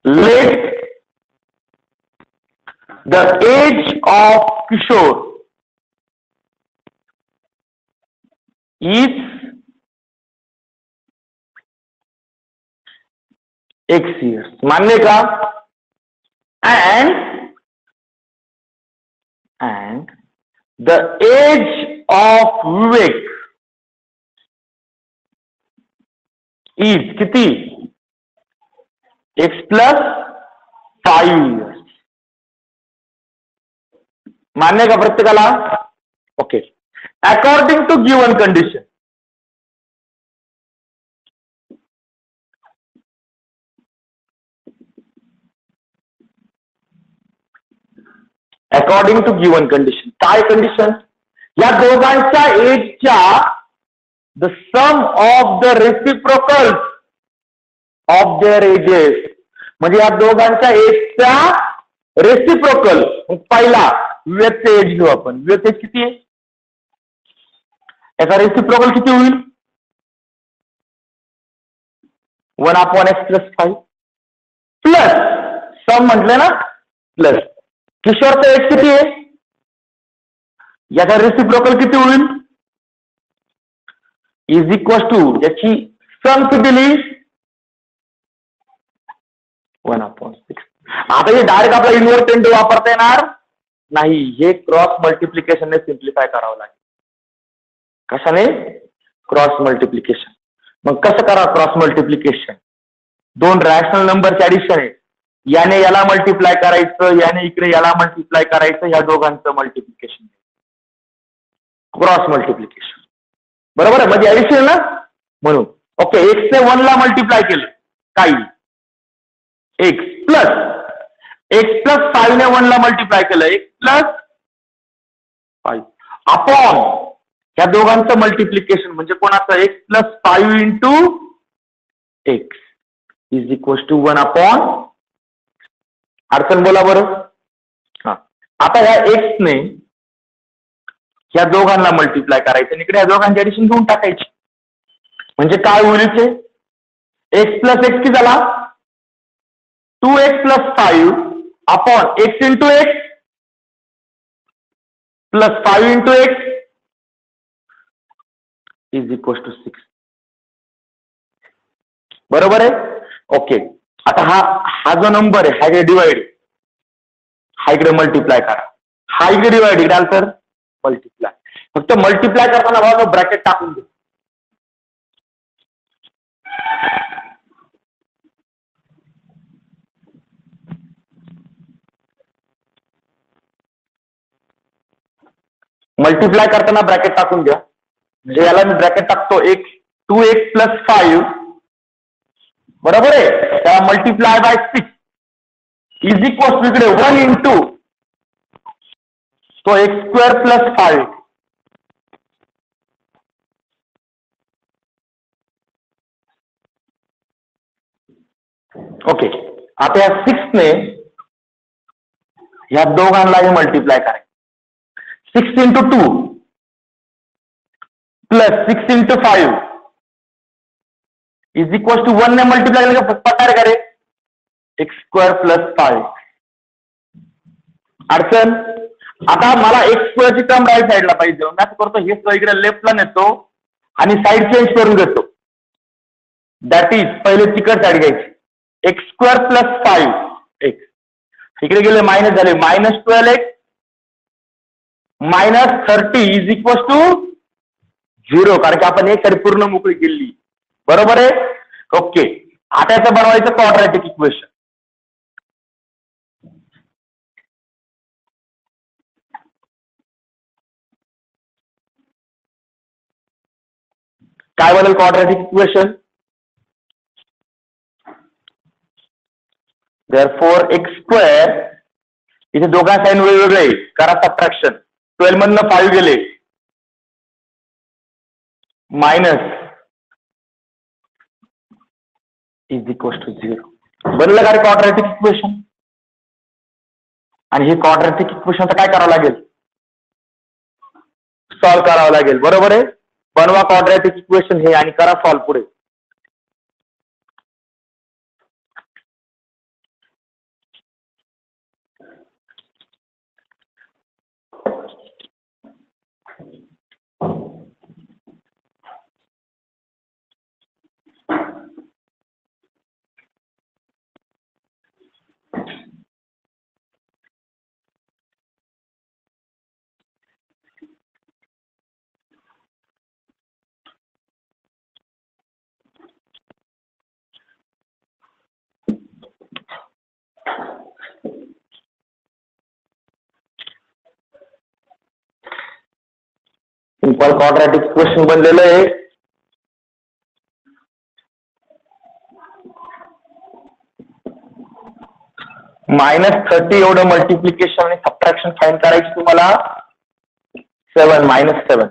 let the age of Kishore is X years. मान्य का? and the age of Vivek is किती? x+5 years. मान्य का प्रत्येकाला? Okay. According to given condition, according to given condition. काय कंडिशन? या दोघांच्या एजच्या the sum of the reciprocals of their ages, म्हणजे या दोघांच्या एजच्या रेसिप्रोकल. पहिला विवेकचे एज घेऊ आपण. विवेक एज किती आहे? याचा रेसिप्रोकल किती होईल? 1/x+5 प्लस सम म्हटलं ना, प्लस किशोरचा एज किती आहे? याचा रेसिप्रोकल किती होईल? इज इक्वल टू याची सम किती लिही? 1/6. आता हे डायरेक्ट आपला इन्व्हर्टेंड वापरता येणार नाही, हे क्रॉस मल्टिप्लिकेशनने सिम्प्लिफाय करावं लागेल. कशाने? Cross multiplication. मग कसं करा क्रॉस मल्टिप्लिकेशन? 2 रॅशनल नंबरचे ऍडिशन आहे, याने याला मल्टिप्लाय करायचं, याने इकडे याला मल्टिप्लाय करायचं, या दोघांचं मल्टिप्लिकेशन, क्रॉस मल्टिप्लिकेशन, बरोबर आहे. म्हणजे ऍडिशन ना, म्हणून ओके. एक्स ने 1 ला मल्टिप्लाय केलं काही, एक्स प्लस 5 ने 1 ला मल्टिप्लाय केलं, x+5 अपॉन या दोघांचं मल्टिप्लिकेशन म्हणजे कोणाचं? x+5 into x is equal to 1/. अडचण बोला बरं. हा, आता ह्या एक्स ने या दोघांना मल्टिप्लाय करायचं आणि इकडे या दोघांची ऍडिशन घेऊन टाकायची, म्हणजे काय होईल? x+x किती झाला? 2x+5 upon x into x plus 5 into x is equal to 6. बरोबर आहे. ओके, आता हा जो नंबर आहे हा इकडे डिवाइड, हा इकडे मल्टिप्लाय करा, हा इकडे डिवाइड, इकडे आलं तर मल्टिप्लाय. फक्त मल्टिप्लाय करताना भावा ब्रॅकेट टाकून दे. मल्टिप्लाय करताना ब्रॅकेट टाकून द्या. म्हणजे याला मी ब्रॅकेट टाकतो, 2x प्लस 5 बरोबर आहे, त्याला multiply by 6 is equal to इकडे 1 इंटू तो एक्स स्क्वेअर प्लस 5. ओके, आता या 6 ने या दोघांनाही मल्टिप्लाय करायचं. 6 into 2 plus 6 into 5 is equal to 1 ने मल्टिप्लाय केलं का पटार का रे, एक्स स्क्वेअर प्लस 5. अडचण. आता मला एक्स स्क्वेअरची टर्म राईट साईडला पाहिजे, मी असं करतो, हे इकडे लेफ्टला नेतो आणि साईड चेंज करून घेतो. दॅट इज पहिले तिकड साईड घ्यायची, एक्स स्क्वेअर प्लस 5 एक्स, इकडे गेले मायनस झाले, minus 12x minus 30 is equal to 0, कारण की आपण एक साईड पूर्ण मोकळी केली. बरोबर आहे. ओके, आता याचं बनवायचं क्वाड्रॅटिक इक्वेशन. काय बनेल quadratic equation. Therefore x square, इथे दोघा साईन वेगवेगळे करा सबट्रॅक्शन, 12 मधनं 5 गेले, मायनस इज इक्वल टू 0. बनलं का क्वाड्रॅटिक इक्वेशन. आणि हे क्वाड्रॅटिक इक्वेशन काय करावं लागेल, सॉल्व्ह करावं लागेल. बरोबर आहे. बनवा क्वाड्रॅटिक इक्वेशन हे आणि करा सॉल्व्ह पुढे. सिंपल क्वाड्रॅटिक इक्वेशन बनलेलं आहे. -30 एवढं मल्टिप्लिकेशन आणि सबट्रॅक्शन फाइंड करायची तुम्हाला. 7 -7.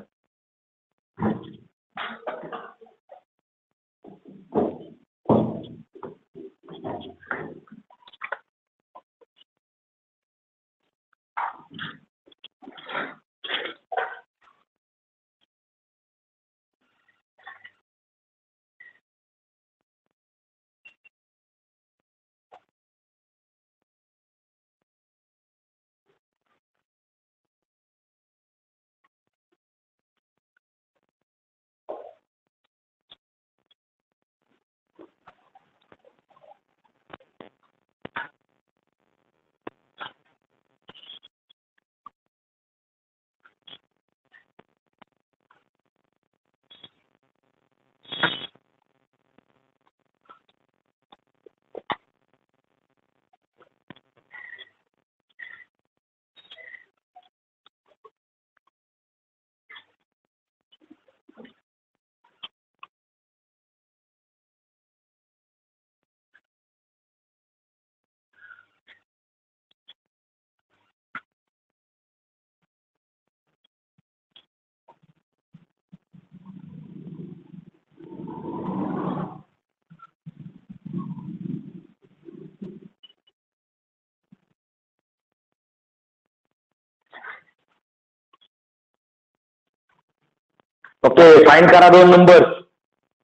ओके, फाइंड करा दोन नंबर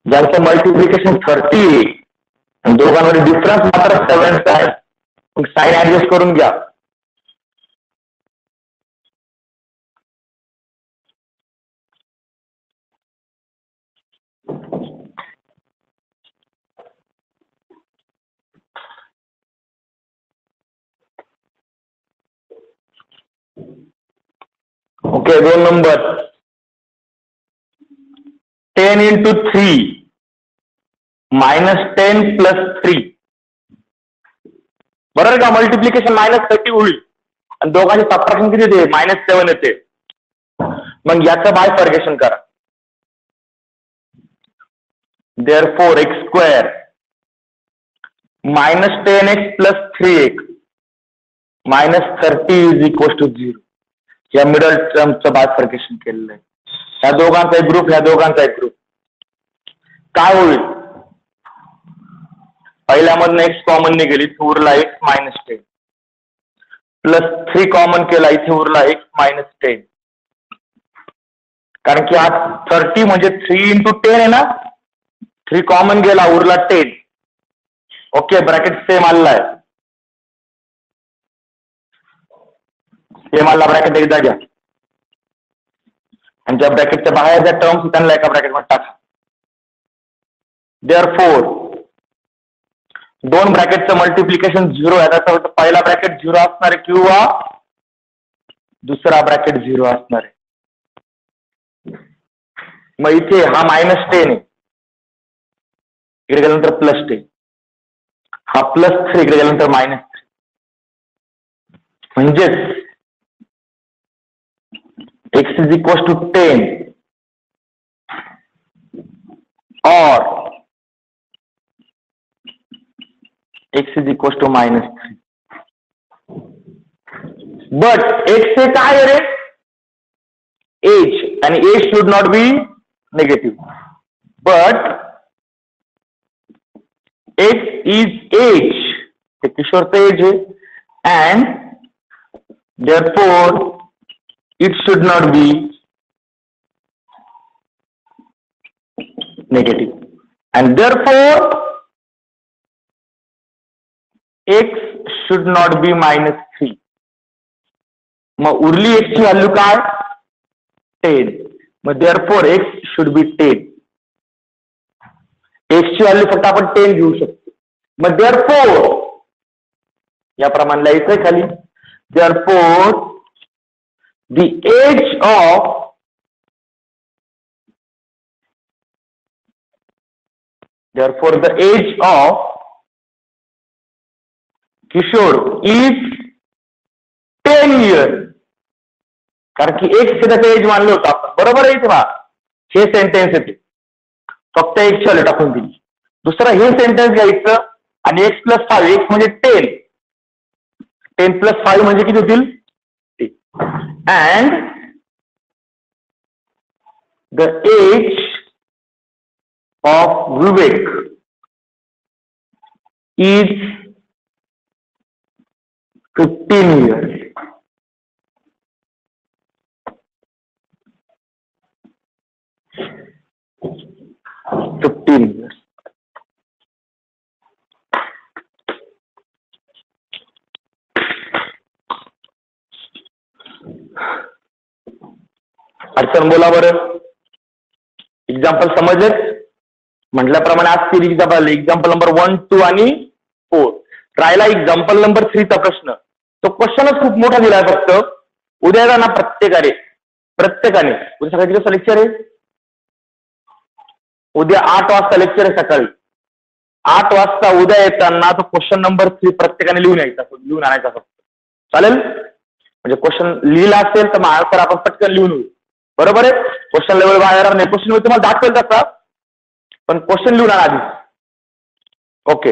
ज्यांचं मल्टिप्लिकेशन 30 आणि दोघांमध्ये डिफरन्स मात्र 7 आहे. मग साईन ऍडजस्ट करून घ्या. ओके, 2 नंबर 10 into 3 -10 + 3 बरोबर का. मल्टिप्लिकेशन -30 होईल आणि दोघांचे सबट्रॅक्शन किती येते, -7 येते. मग याचं बायफर्गेशन करा. therefore x² -10x + 3x -30 = 0. या मिडल टर्मचं बायफर्गेशन केलेलं आहे. ह्या दोघांचा एक ग्रुप, ह्या दोघांचा एक ग्रुप. काय होईल, पहिल्यामधनं x कॉमन निघेल, इथे उरला x -10 + 3 कॉमन केला, इथे उरला x -10. कारण की हा 30 म्हणजे 3 × 10 आहे ना. 3 कॉमन गेला, उरला 10. ओके, ब्रॅकेट सेम आलेला आहे. सेम आला ब्रॅकेट एकदा घ्या आणि ज्या ब्रॅकेटच्या बाहेर ज्या टर्म्स त्यांना एका ब्रॅकेटमध्ये टाका. therefore 2 ब्रॅकेटचं मल्टिप्लिकेशन 0 आहे. त्याचा अर्थ पहिला ब्रॅकेट 0 असणार आहे किंवा दुसरा ब्रॅकेट 0 असणार आहे. मग इथे हा -10 आहे, इकडे गेल्यानंतर +10. हा +3 इकडे गेल्यानंतर -3. म्हणजेच x = 10 or x = -3. But x हे काय रे, एज, आणि age should not be negative. But x is age, ते किशोरचं एज आहे, and therefore it should not be negative, and therefore x should not be -3. मग उरली x ची व्हॅल्यू काय, 10. मग therefore x should be 10. x ची व्हॅल्यू फक्त आपण 10 घेऊ शकतो. मग therefore याप्रमाणे लिहायचंय खाली, therefore the age of the age of Kishore is 10 years. कारण की एक से त्याचं एज मानलं होतं आपण, बरोबर आहे. इथे हे सेंटेन्स येते, फक्त एक ची टाकून दिली. दुसरं हे सेंटेन्स घ्यायचं आणि x + 5, x म्हणजे 10, 10 + 5 म्हणजे किती होतील, and the age of Vivek is 15 years. अडचण बोला बरं. एक्झाम्पल समजले म्हटल्याप्रमाणे आज 3 एक्झाम्पल, एक्झाम्पल नंबर 1, 2 आणि 4. राहिला एक्झाम्पल नंबर 3 चा प्रश्न. तो क्वेश्चनच खूप मोठा दिलाय. फक्त उद्या ना प्रत्येकाने उद्या सकाळी किती लेक्चर आहे, उद्या 8 वाजता लेक्चर आहे. सकाळी 8 वाजता उद्या येताना तो क्वेश्चन नंबर 3 प्रत्येकाने लिहून यायचा, लिहून आणायचा फक्त. चालेल, म्हणजे क्वेश्चन लिहिला असेल तर मग आन्सर आपण पटकन लिहून येऊ. बरोबर आहे. क्वेश्चन लेवल बाहेर नाही, क्वेश्चन तुम्हाला दाखवेल तसा, पण क्वेश्चन लिहून आणा आधी. ओके.